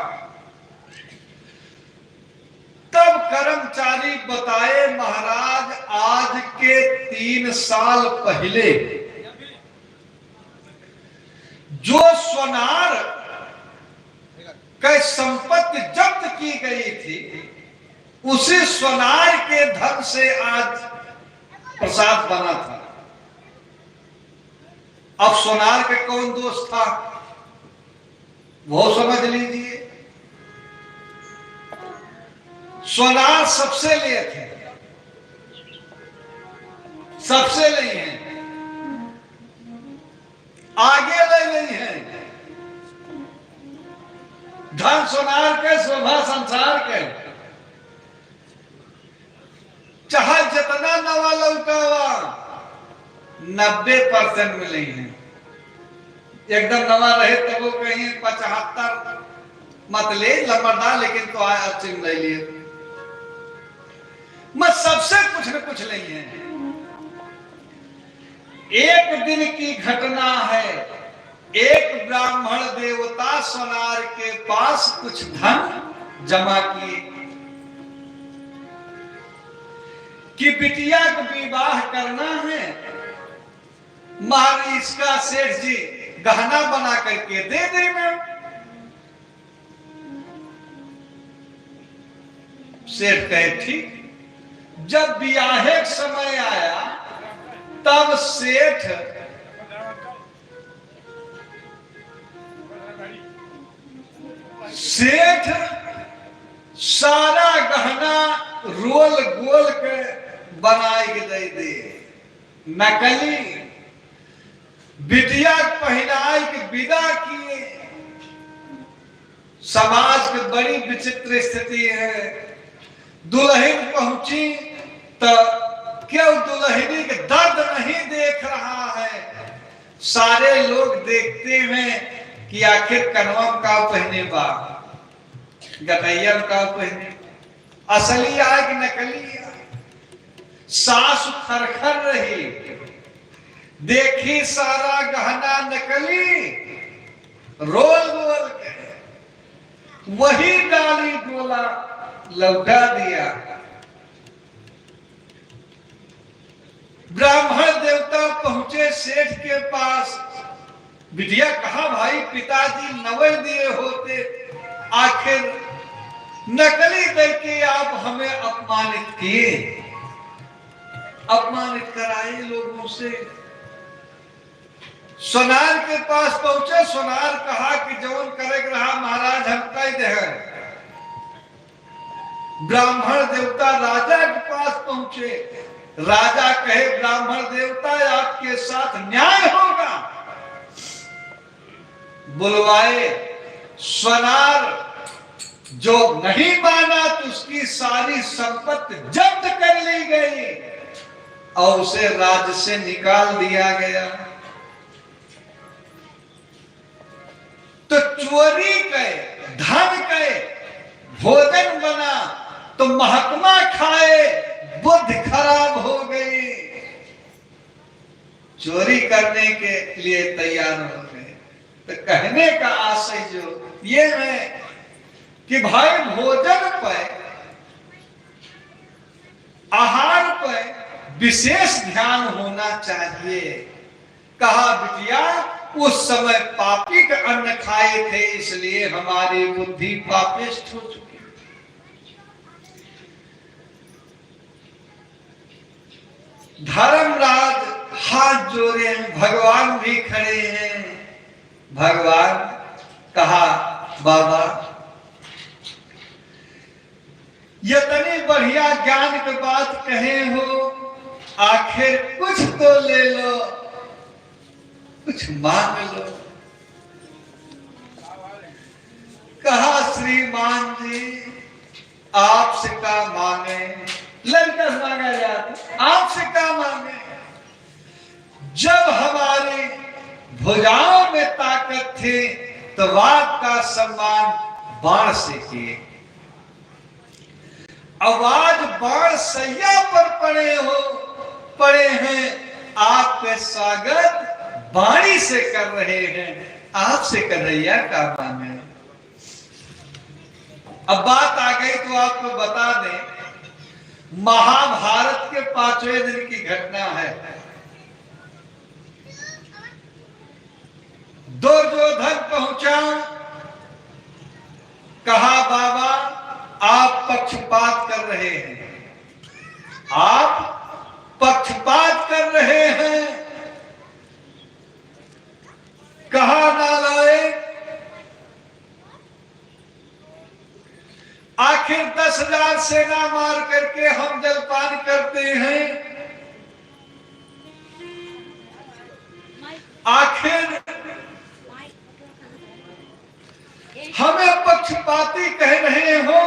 तब कर्मचारी बताए महाराज आज के 3 साल पहले जो सोनार की संपत्ति जब्त की गई थी उसी सोनार के धन से आज प्रसाद बना था। अब सोनार का कौन दोष था वो समझ लीजिए। सोनार सबसे लिए थे, सबसे लिए हैं, आगे ले नहीं है। धन सोनार के, शोभा संसार के, चाहे जितना नवा लौटावा 90% मिले हैं। एकदम नवा रहे तब वो कहीं 75 मत ले लंबरदार, लेकिन तो आया अच्छे ले लिए। मत सबसे कुछ न कुछ नहीं है। एक दिन की घटना है, एक ब्राह्मण देवता सोनार के पास कुछ धन जमा किए कि बिटिया को विवाह करना है, महाराज इसका सेठ जी गहना बना करके दे देना। सेठ कहे ठीक। जब ब्याहे का समय आया तब सेठ सारा गहना रोल गोल के बनाए के दे दे, नकली बिटिया पहनाए के विदा किए। समाज की बड़ी विचित्र स्थिति है। दुल्हन पहुंची तो क्यों दुल्हनी के दर्द नहीं देख रहा है। सारे लोग देखते हैं कि आखिर कनवम का पहने बा, गटैया का पहने, असली आए कि नकली आए। सास खरखर रही, देखी सारा गहना नकली, रोल गोल के वही डाली डोला लौटा दिया। ब्राह्मण देवता पहुंचे सेठ के पास। बिटिया कहा भाई, पिताजी नवे दिए होते, आखिर नकली करके आप हमें अपमानित किए, अपमानित कराए लोगों से। सोनार के पास पहुंचे। सोनार कहा कि जौन करे रहा महाराज, हम कह दे। ब्राह्मण देवता राजा के पास पहुंचे। राजा कहे ब्राह्मण देवता आपके साथ न्याय होगा। बुलवाए। सोनार जो नहीं माना तो उसकी सारी संपत्ति जब्त कर ली गई और उसे राज्य से निकाल दिया गया। तो चोरी के धन के भोजन बना तो महकमा खाए, बुद्धि खराब हो गई, चोरी करने के लिए तैयार हो गए। तो कहने का आशय जो ये है कि भाई भोजन पर, आहार पर विशेष ध्यान होना चाहिए। कहा बिटिया, उस समय पापी का अन्न खाए थे, इसलिए हमारी बुद्धि पापिष्ट हो चुकी। धर्मराज हाथ जोड़े हैं, भगवान भी खड़े हैं। भगवान कहा बाबा, इतनी बढ़िया ज्ञान की बात कहे हो, आखिर कुछ तो ले लो, कुछ मांग लो। कहा श्रीमान जी, आपसे क्या मांगे? लड़का मांगा जाता, आपसे क्या मांगे? जब हमारी भुजाओं में ताकत थी तो वाक का सम्मान बाण से किए। आवाज बाण सैया पर पड़े हैं, आपके स्वागत बाणी से कर रहे हैं, आपसे कन्हैया का मांगे। अब बात आ गई तो आपको बता दें, महाभारत के 5वें दिन की घटना है। दुर्योधन पहुंचा। कहा बाबा, आप पक्षपात कर रहे हैं, आप पक्षपात कर रहे हैं। कहा नालायक, आखिर 10,000 सेना मार करके हम जलपान करते हैं, आखिर हमें पक्षपाती कह रहे हो,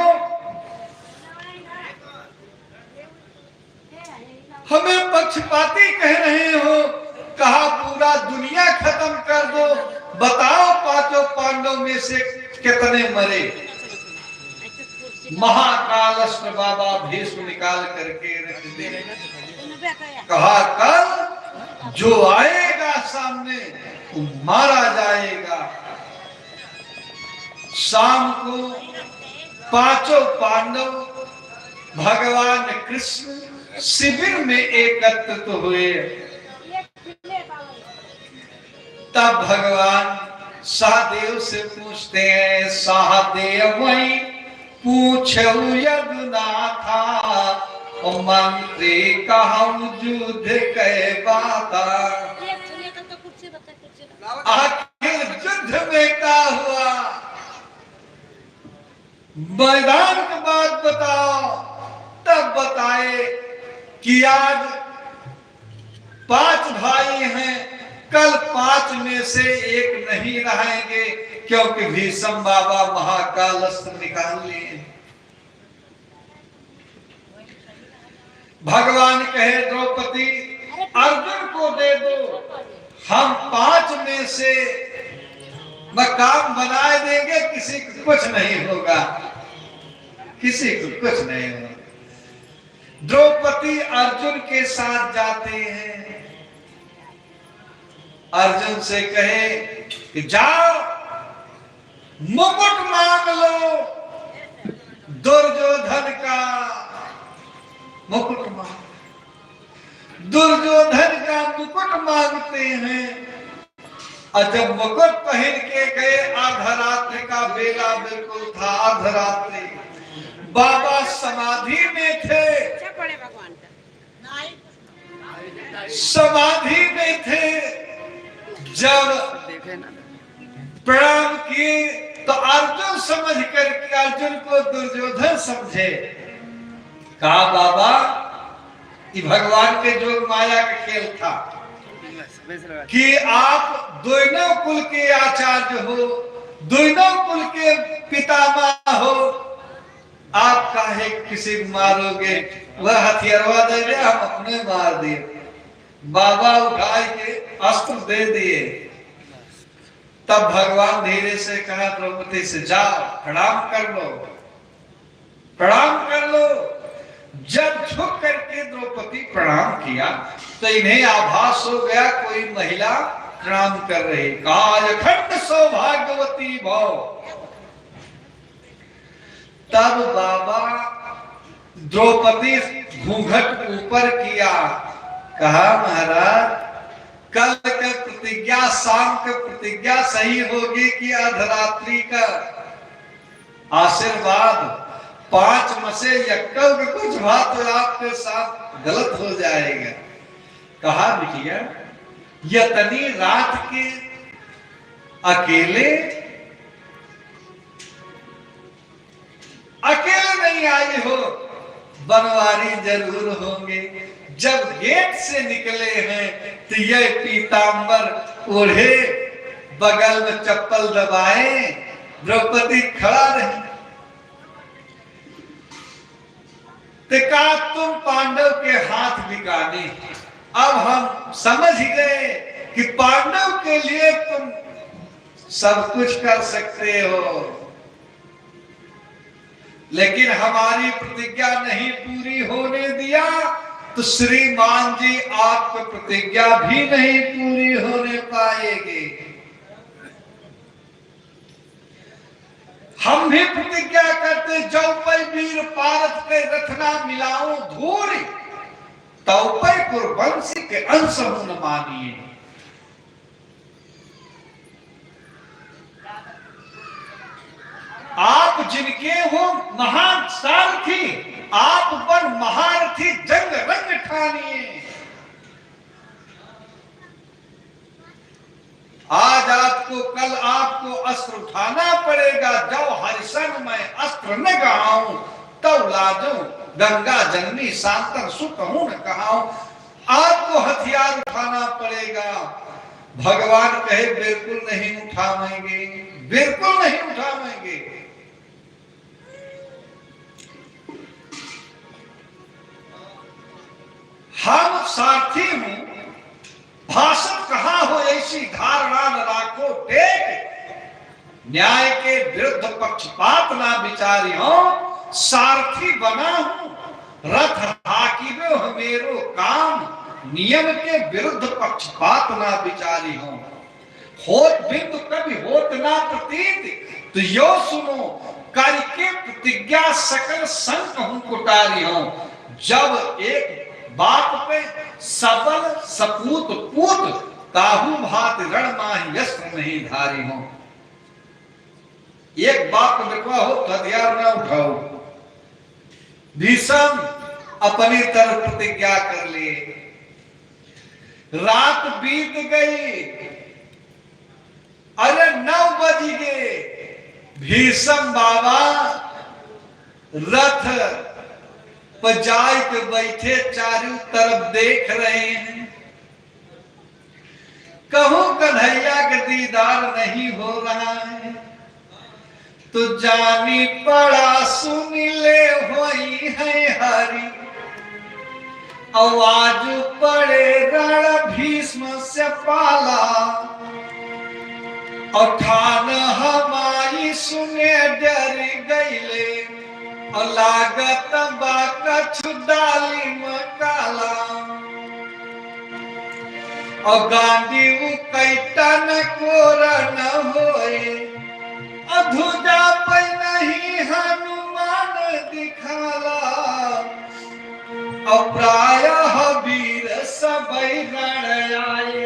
हमें पक्षपाती कह रहे हो। कहा पूरा दुनिया खत्म कर दो, बताओ पांचों पांडव में से कितने मरे? महाकालस्थ बाबा भीष्म निकाल करके रख दे। कहा कल जो आएगा सामने वो मारा जाएगा। शाम को पांचों पांडव भगवान कृष्ण शिविर में एकत्रित हुए। तब भगवान सहदेव से पूछते हैं, सहदेव वही पूछऊ यदुनाथा, मंत्री कहूं युद्ध के बाता। आखिर युद्ध में क्या हुआ? मैदान की बात बताओ। तब बताए कि आज 5 भाई हैं, कल 5 में से एक नहीं रहेंगे, क्योंकि भीष्म बाबा महाकाल अस्त्र निकाल लिए। भगवान कहे द्रौपदी अर्जुन को दे दो, हम 5 में से मकाम बनाए देंगे, किसी को कुछ नहीं होगा, किसी को कुछ नहीं होगा। द्रौपदी अर्जुन के साथ जाते हैं। अर्जुन से कहे कि जाओ मुकुट मांग लो, दुर्योधन का मुकुट मांग, दुर्योधन का मुकुट मांगते हैं। और जब मुकुट पहन के गए, अर्धरात्रि का बेला बिल्कुल था, अर्धरात्रि, बाबा समाधि में थे, समाधि में थे। जब प्रणाम किए तो अर्जुन समझ करके, अर्जुन को दुर्योधन समझे, कहा बाबा ये भगवान के जो माया का खेल था कि आप दोनों कुल के आचार्य हो, दोनों कुल के पितामह हो, आप काहे किसी को मारोगे? वह हथियारवा दे दे, हम अपने मार दिए। बाबा उठाए के अस्त्र दे दिए। तब भगवान धीरे से कहा द्रौपदी से, जाओ प्रणाम कर लो, प्रणाम कर लो। जब झुक करके द्रौपदी प्रणाम किया तो इन्हें आभास हो गया कोई महिला प्रणाम कर रही। कहा अखंड सौभाग्यवती भव। तब बाबा द्रौपदी घूंघट ऊपर किया, कहा महाराज कल का प्रतिज्ञा, शाम का प्रतिज्ञा सही होगी कि अर्धरात्रि का आशीर्वाद 5 में से यक्कल के कुछ बात तो आपके साथ गलत हो जाएगा। कहा बिटिया यतनी रात के अकेले नहीं आई हो, बनवारी जरूर होंगे। जब गेट से निकले हैं तो ये पीतांबर ओढ़े, बगल में चप्पल दबाए, द्रौपदी खड़ा रही। तो कहा तुम पांडव के हाथ बिकाने। अब हम समझ गए कि पांडव के लिए तुम सब कुछ कर सकते हो, लेकिन हमारी प्रतिज्ञा नहीं पूरी होने दिया तो श्रीमान जी आपकी प्रतिज्ञा भी नहीं पूरी होने पाएगी। हम भी प्रतिज्ञा करते, जो पै वीर पारत के रखना मिलाऊं धूरी, तो पै कुरबंशी के अंश न मानिए। आप जिनके हो महान सारथी, आप बन महारथी, जंग रंग ठानिए। आज आपको, कल आपको अस्त्र उठाना पड़ेगा। जब हरिशन में अस्त्र न गहाऊं, तब लाजू गंगा जननी शांतन सुख हूं न कहाऊं। आपको हथियार उठाना पड़ेगा। भगवान कहे बिल्कुल नहीं उठाएंगे, बिल्कुल नहीं उठाएंगे। हम सारथी हूं, भाषण कहा हो ऐसी धारणा न राखो टेक। न्याय के विरुद्ध पक्षपात ना विचारी हो, सारथी बना हूं, रथ हाकिमे हो मेरो काम। नियम के विरुद्ध पक्षपात ना विचारी हो, होत बिंदु कभी होत ना प्रतीत। तो यो सुनो करके प्रतिज्ञा सकल संक हूं कुटारी हो। जब एक बात पे सबल सपूत पूत, काहू भात रण माही यस्त्र नहीं धारी हो। एक बात लिखवा हो तो हथियार ना उठाओ। भीषम अपनी तरफ प्रतिज्ञा कर लिए। रात बीत गई, अरे 9 बज गए। भीषम बाबा रथ पजाई पे बैठे चारों तरफ देख रहे हैं। कहूं कन्हैया का दीदार नहीं हो रहा है, तो जानी पड़ा सुन ले होई है हरी। आवाज पड़े रण भीष्म से पाला, और ठान हमारी सुने डर गईले। और लागत बाका छुडाली मकाला, और गांधी कैटन कोर न होए। और प्रायः वीर सबई रण आए,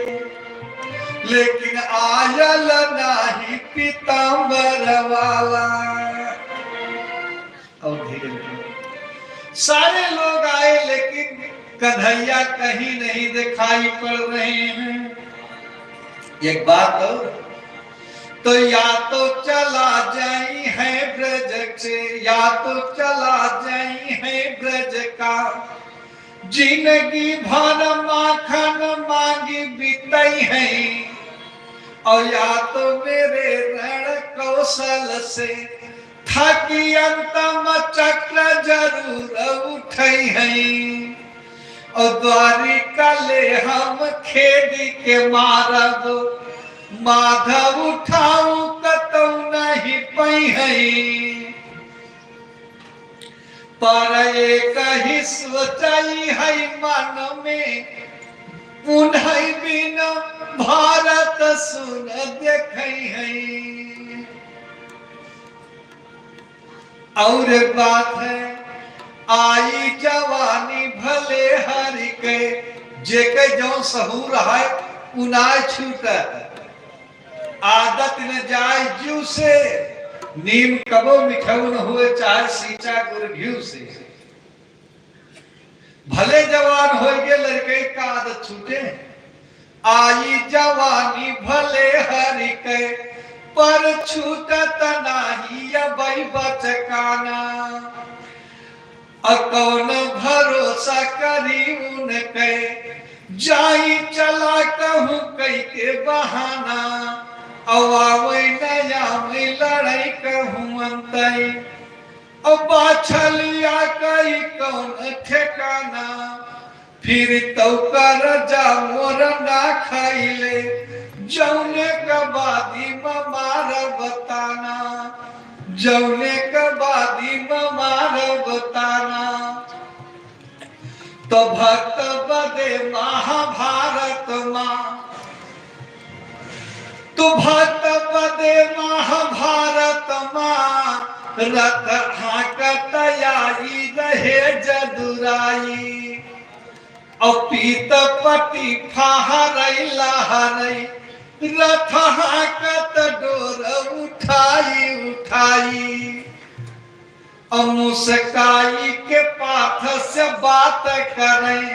लेकिन आयल नाही पीताम्बर वाला। और धीरे सारे लोग आए, लेकिन कन्हैया कहीं नहीं दिखाई पड़ रहे हैं। एक बात तो या तो चला जाई है ब्रज से, या तो चला जाई है ब्रज का, जिंदगी भर माखन मांगी बीतई है, और या तो मेरे रण कौशल से थकी अंतम चक्र जरूर उठई है, और द्वारिका ले हम खेदी के मारब, माधव उठाऊ कतौ नहीं पई है। पर एक ही सोचई है मन में, पुनः बिन भारत सुन देखई है। और एक बात है, आई जवानी भले हरि के, जेके जो सहूर है उनाय छूटत, आदत न जाय जीव से, नीम कबो मिठऊ न हुए चाहे सींचा गुर घिउ से। भले जवान हो गए लड़के का आदत छूटे, आई जवानी भले हरि के, पर छूटत नाही अबई बचकाना, कौन भरोसा करी उनके, जाई चला कहूँ कई के बहाना, अवावै नया में लड़ाई कहूँ अंतई, अब बाछलिया कई कौन ठिकाना, फिर तो कर जा मोर ना खाइले, जौने का बादी मार बताना, जौने का बादी मार बताना। तो भक्त बदे महाभारत माँ, तो भक्त बदे महाभारत माँ, रथ हाकत आई रहे जदुराई, और पीत पति फहरई लहरई, रथ हाकत डोर उठाई उठाई, और मुस्काई के पाथ से बात करें,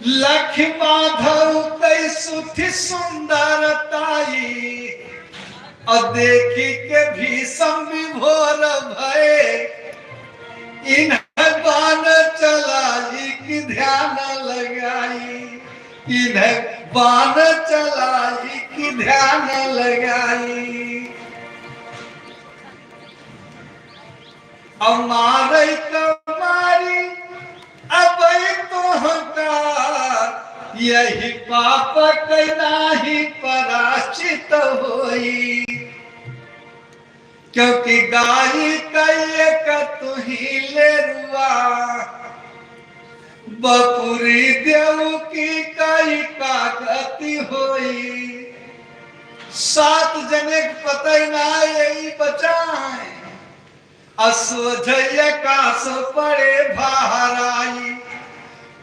लख माधव कई सुथी सुंदरताई, और देखी के भीषम विभोर भय, इन्हें बाण चलाई कि ध्यान लगाई, इन्हें बाण चलाई कि ध्यान लगाई, और मारे कमारी अब तो हका, यही पाप नहीं पराचित होई, क्योंकि गाई कई का तू ही ले रुआ, बपुरी देव की कई का गति होई। 7 जने पता ही ना यही बचाए, असोझय कास पड़े भाराई,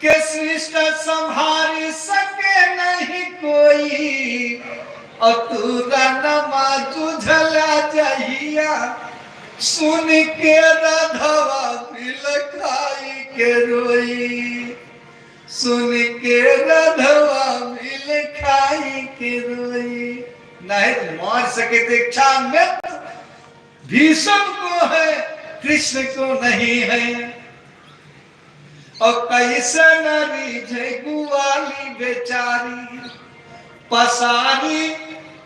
के सृष्ट संहारी सके नहीं कोई, अतुरा नमा जुझला जहिया, सुन के रधवा बिलखाई के रोई, सुन के रधवा बिलखाई के रोई। नहीं मार सके दीक्षा में भीष्म को है, कृष्ण को नहीं है, और कैसे नरी जय गुआली बेचारी, पसारी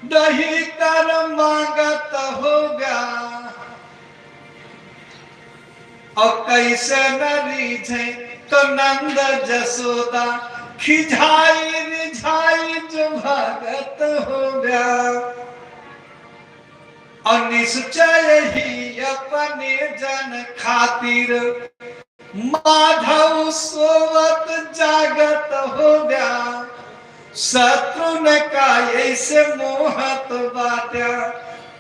दही कर मांगत होगा, और कैसे नरी जय तो नंद जसोदा, खिझाई रिझाई जो भगत होगा, और निश्चय ही अपने जन खातिर, माधव सोवत जागत हो गया, शत्रु न का ऐसे मोहत बाट्या,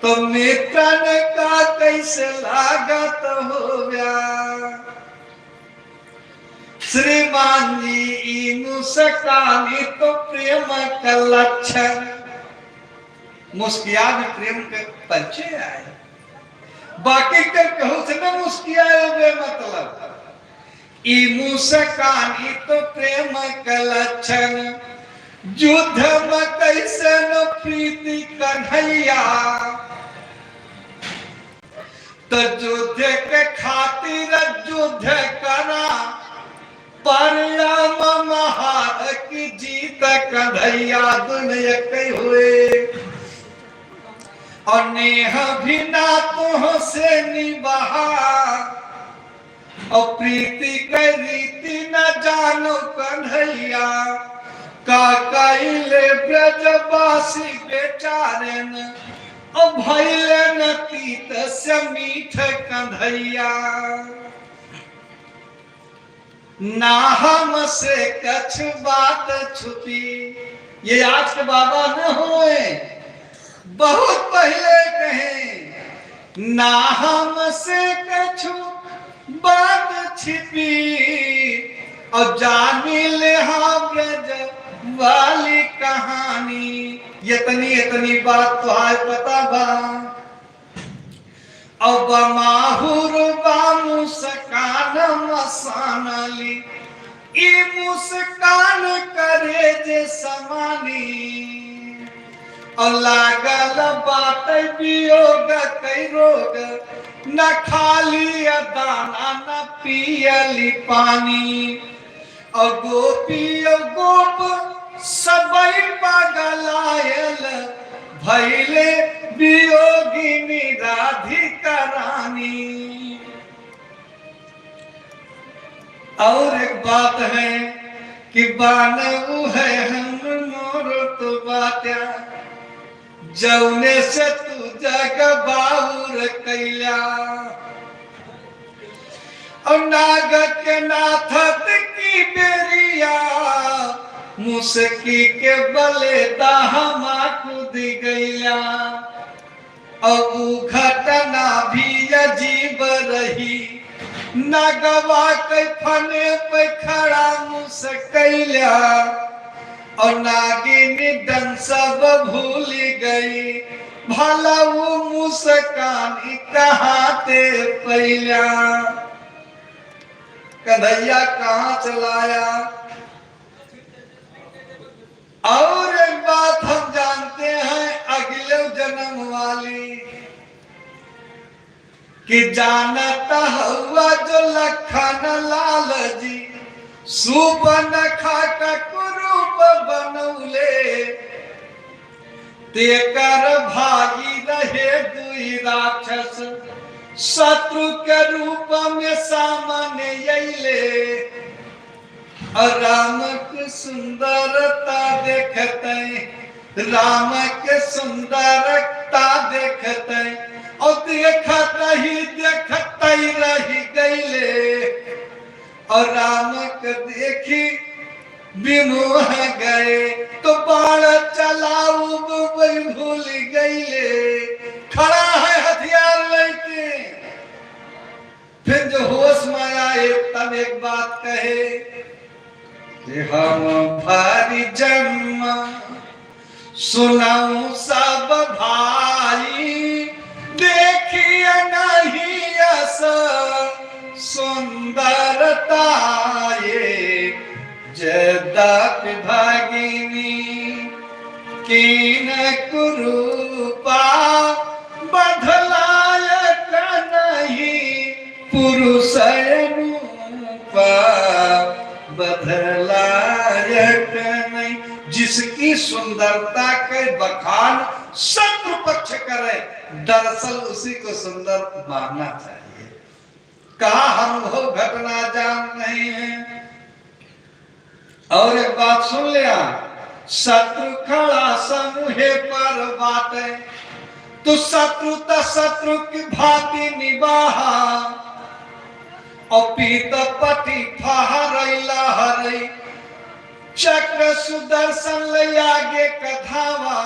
तो मित्रन का कैसे लागत हो गया। मुस्कानी तो प्रेम का लक्षण। मुस्किया भी प्रेम के परिचय आए, बाकी कर कहूं से न मुस्कियाए बे मतलब। ई मुस्कानी तो प्रेम का लक्षण, युद्ध में कैसे न प्रीति कन्हैया। तो युद्ध के खातिर युद्ध करा, परिणाम महार की जीत कन्हैया। दुनिया के हुए और नेह भी ना तुझसे निभाा, और प्रीति के रीति न जानो कन्हैया। का कैले ब्रजवासी बेचारे न, और भैले न तीत से मीठ कन्हैया। ना हमसे कछ बात छुपी, ये आज के बाबा न हुए, बहुत पहले कहे। ना हमसे कछ बात छिपी, और जानी ले ब्रज वाली कहानी। इतनी बात तुहार पता बा। अब माहुर बा मुस्कान मसानली, ई मुस्कान करे जे समानी। और लागल बात वियोग कई रोग, न खाली दाना न पियली पानी। और गोपी गोप सबई पगलायल, भैले वियोगिनी राधिका रानी। और एक बात है कि बानऊ है हम मोर तो बात्या, जौने से तू जग बाउर कैला। और नाग के नाथत की बेरिया, मुस्की के बले दाहमा कूद गैया। अब घटना भी अजीब रही, नगवा के फने पे खड़ा मुस्कैला। और नागिनी डन सब भूल गई, भला वो मुस्कान कहाते पैला। कन्हैया कहाँ चलाया। और एक बात हम जानते हैं अगले जन्म वाली, कि जानता हुआ जो लखन लाल जी, सुबन खाका कुरूप बनौले। तेकर भागी रहे दुई राक्षस, शत्रु के रूप में सामने अइले। और राम की सुंदरता देखते, राम के सुंदरता देखते, और देखते ही रही गईले। और राम के देखी विमोह गए, तो बाण चलाऊ भूल गईले। खड़ा है हथियार लेके, फिर जो होश में आए तब एक बात कहे कि हम भारी जन्म सुनाऊं सब भाई, देखिए नहीं ऐसा सुंदरता ये जदाक भागिनी। कीन कुरूपा बदलायक नहीं, पुरुष अनुपा बदलायक नहीं। जिसकी सुंदरता के बखान शत्रु पक्ष करे, दरअसल उसी को सुंदर मानना चाहिए। कहा अनुभव घटना जान नहीं है। और एक बात सुन लिया, शत्रु खड़ा समूहे पर बाटे, तो शत्रु की भांति निबाहा। और पीत पटी फहरैला हरई, चक्र सुदर्शन ले आगे कथावा।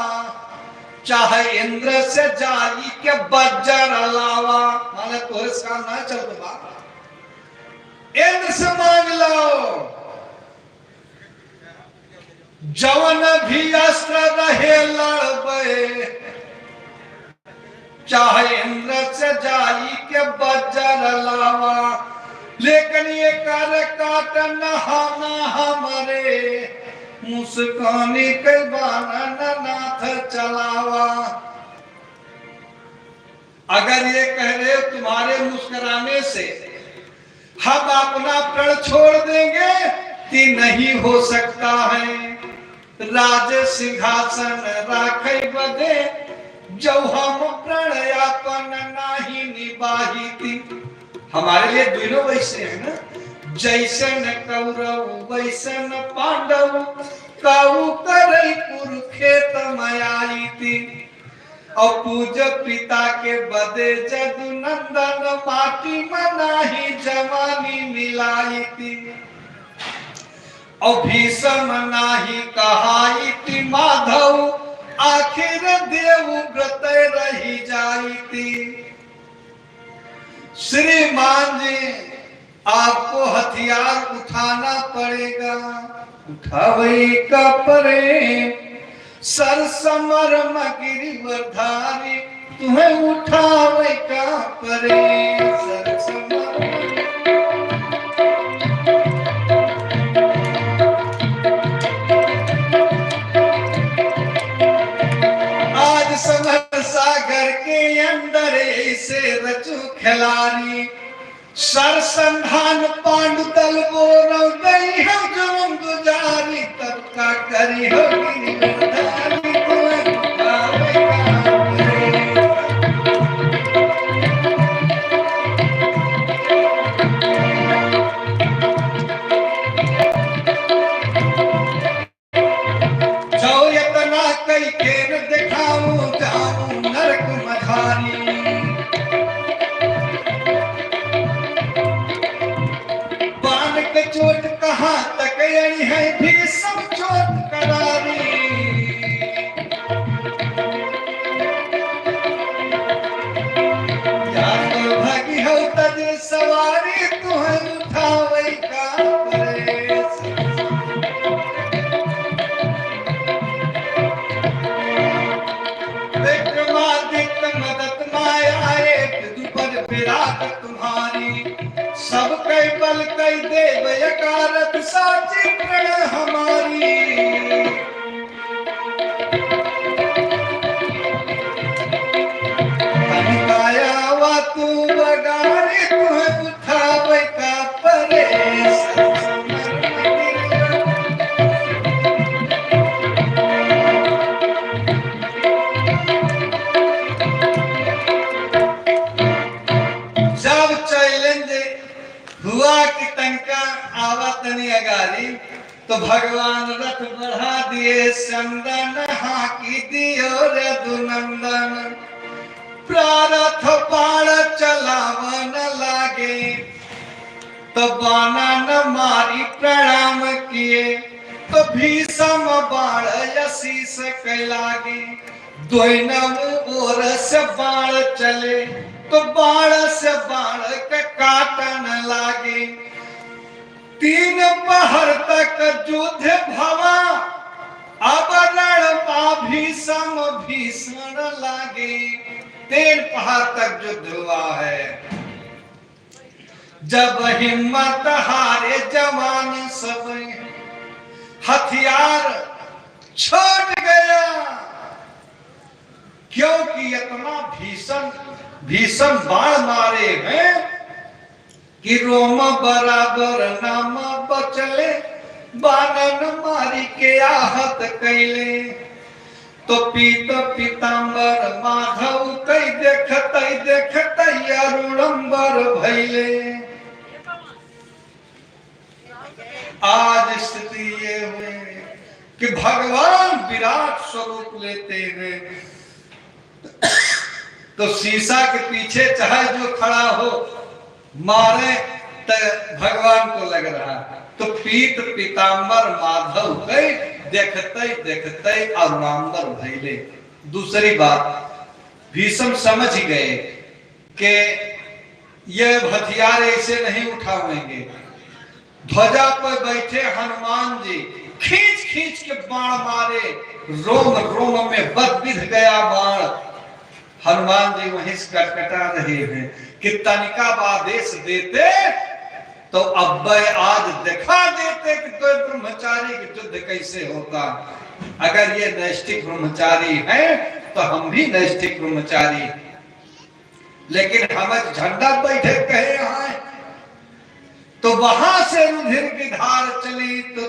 चाहे इंद्र से जाई के बज्जर अलावा, माने तो इसका ना चल बा, इंद्र से मांग लो। जवन भी अस्त्र रहे लड़बे, चाहे इंद्र से जाई के बज्र लावा, लेकिन ये कर काट नहाना हमरे, मुस्कानी के बानन नाथ चलावा। अगर ये कह रहे तुम्हारे मुस्कुराने से हम अपना प्रण छोड़ देंगे कि नहीं हो सकता है। राज सिंहासन राखे बदे जो हम प्रणयापन नहीं निभाही थी। हमारे लिए दोनों वैसे है ना, जैसन कौरव वैसन पांडव, काऊ करे कुरुक्षेत्र में आई थी। और पूज पिता के बदे जदु नंदन, माटी में नाही जवानी मिलाई थी। और भीषम नाही कहाई थी माधव, आखिर देव व्रत रही जाई थी। श्रीमान जी आपको हथियार उठाना पड़ेगा, उठावे का परे सर समर गिरिवरधारी, तुम्हें उठावे का परे सर समर। आज समर सागर के अंदर ऐसे रचू खिलाड़ी, सर संधान पांडु दल बोरो गई हो जुर्म गुजारी, तब का करी हो गिरिवरधारी, तुम्हें उठावे का परे। जो यतना कई खेर दिखाऊं, जाऊं नरक मझारी। बाण के चोट कहाँ तक यही है, भीषम चोट करारी। या तो भगी हो तज सवारी, तुम्हें उठावे का परे। विक्रमादित्य मदद माया एक दुपद विराट तुम्हारी, सब कई बल कई देव यकारत, साची प्रण हमारी। कनकाया वा तू बगारी, तुम्हें उठावे का परे जब चैलेंज हुआ कि तनका आवतनी अगारी, तो भगवान रथ बढ़ा दिए चंदन, हाकी दियो रे दुनंदन। प्रारथ बाण चलावन लागे, तो बाना न मारी प्रणाम किए, तो भीषम बाण यशीस कैलागे। दोनों ओर से बाण चले, तो बाण से बाण के काटन लागे। तीन पहर तक युद्ध भवा, अब रण भीषम भीषण लागे। 3 पहर तक युद्ध हुआ है। जब हिम्मत हारे जवान सब, हथियार छोड़ गया, क्योंकि इतना भीषण बाण मारे हैं कि रोम बराबर नाम बचले, बानन मारी के आहत कैले। तो पीत पीतांबर माधव कई देखत अरुणंबर भैले। आज स्थिति ये हुई कि भगवान विराट स्वरूप लेते हैं, तो शीशा के पीछे चाहे जो खड़ा हो मारे, तो भगवान को लग रहा है। तो पीत पीतांबर माधव गए, देखते अरुणांबर भैले। दूसरी बात, भीषम समझ गए कि ये हथियार ऐसे नहीं उठाएंगे। ध्वजा पर बैठे हनुमान जी खींच खींच के बाण मारे, रोम रोम में बद बिध गया बाण। हनुमान जी वहीं से कटकटा रहे हैं कि तनिका आदेश देते तो अब आज दिखा देते कि तो ब्रह्मचारी के युद्ध कैसे होता। अगर ये नैष्ठिक ब्रह्मचारी है तो हम भी नैष्ठिक ब्रह्मचारी, लेकिन हम झंडा बैठे कहे यहाँ, तो वहां से रुधिर की धार चली। तो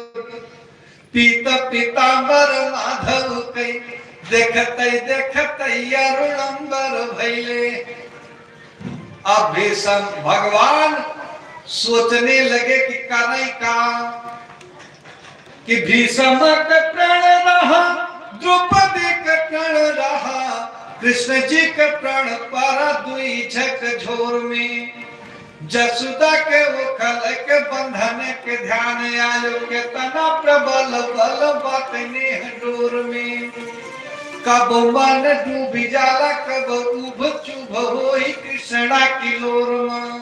पीता पीतांबर माधव कई देखते देखते अरुणंबर भैले। अब भीषम भगवान सोचने लगे कि करे का, कि भीषम का प्राण रहा, द्रौपदी का प्राण रहा, कृष्ण जी का प्राण पारा दुई झक झोर में। जसुदा के वो खल के बंधन के ध्यान आयो के तना प्रबल बल बातने डोर में। कब मन डूबी जाला कब उभ चुभ होई कृष्णा की लोर में।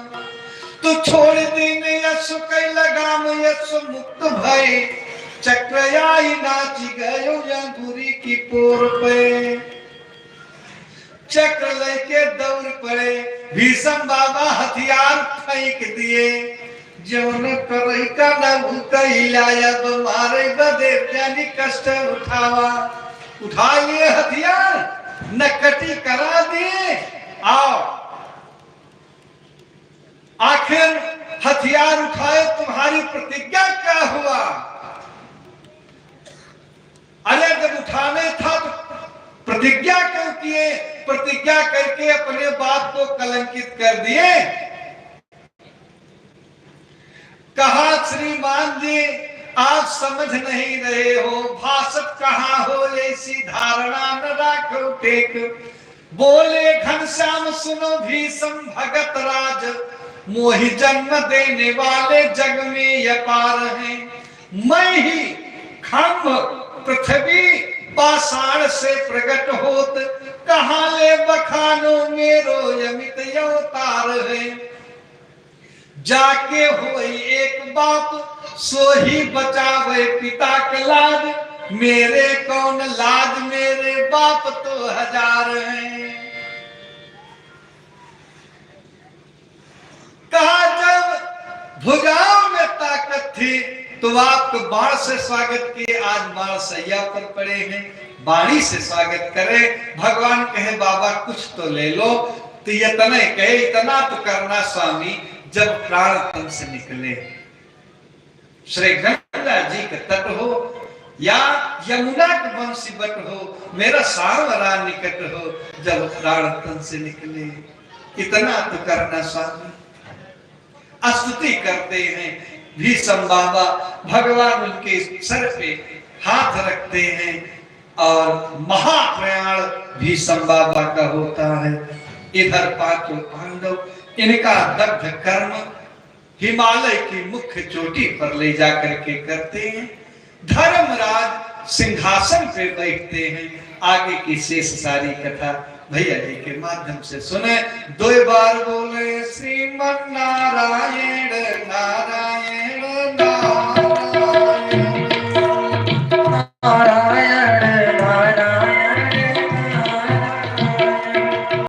तू छोड़ दीन यश कई लगाम यश मुक्त भय, चक्रयाई नाची गयो अंगूरी की पोर पे। चक्र लेके दौड़ पड़े, भीषम बाबा हथियार फेंक दिए। जौन करई का न कैलाया तो मारे बदे जानी कष्ट उठावा। उठा लिए हथियार, नकटी करा दिए। आओ आखिर हथियार उठाए, तुम्हारी प्रतिज्ञा क्या हुआ? अरे जब उठाने था तो प्रतिज्ञा क्यों किए? प्रतिज्ञा करके अपने बाप को कलंकित कर दिए। कहा श्रीमान जी आप समझ नहीं रहे हो, भाषत कहाँ हो ऐसी धारणा न राखो टेक। बोले घनश्याम सुनो भीषम भगत राज, मोहि जन्म देने वाले जग में अपार हैं। मैं ही खंभ पृथ्वी पाषाण से प्रकट होत, कहाँ ले बखानो मेरो यमित अवतार है। जाके होई एक बाप सो ही बचावे पिता के लाज, मेरे कौन लाज मेरे बाप तो हजार हैं। कहा जब भुजाओं में ताकत थी तो आपको बाण से स्वागत किए, आज बाण सैया पर पड़े हैं, बाणी से स्वागत करे। भगवान कहे बाबा कुछ तो ले लो, तो ये तने कहे इतना तो करना स्वामी, जब प्राण तन से निकले, श्री गंगा जी का तट हो या यमुना के बंशी बट हो, मेरा सावरा निकट हो, जब प्राण तन से निकले, इतना तो करना स्वामी। स्तुति करते हैं भीषम बाबा, भगवान उनके सर पे हाथ रखते हैं और महाप्रयाण भीषम बाबा का होता है। इधर पांचों पांडव इनका दग्ध कर्म हिमालय की मुख्य चोटी पर ले जाकर के करते हैं। धर्मराज सिंहासन पे बैठते हैं। आगे की शेष सारी कथा भैया जी के माध्यम से सुने। 2 बार बोले श्रीमन नारायण नारायण नारायण नारायण।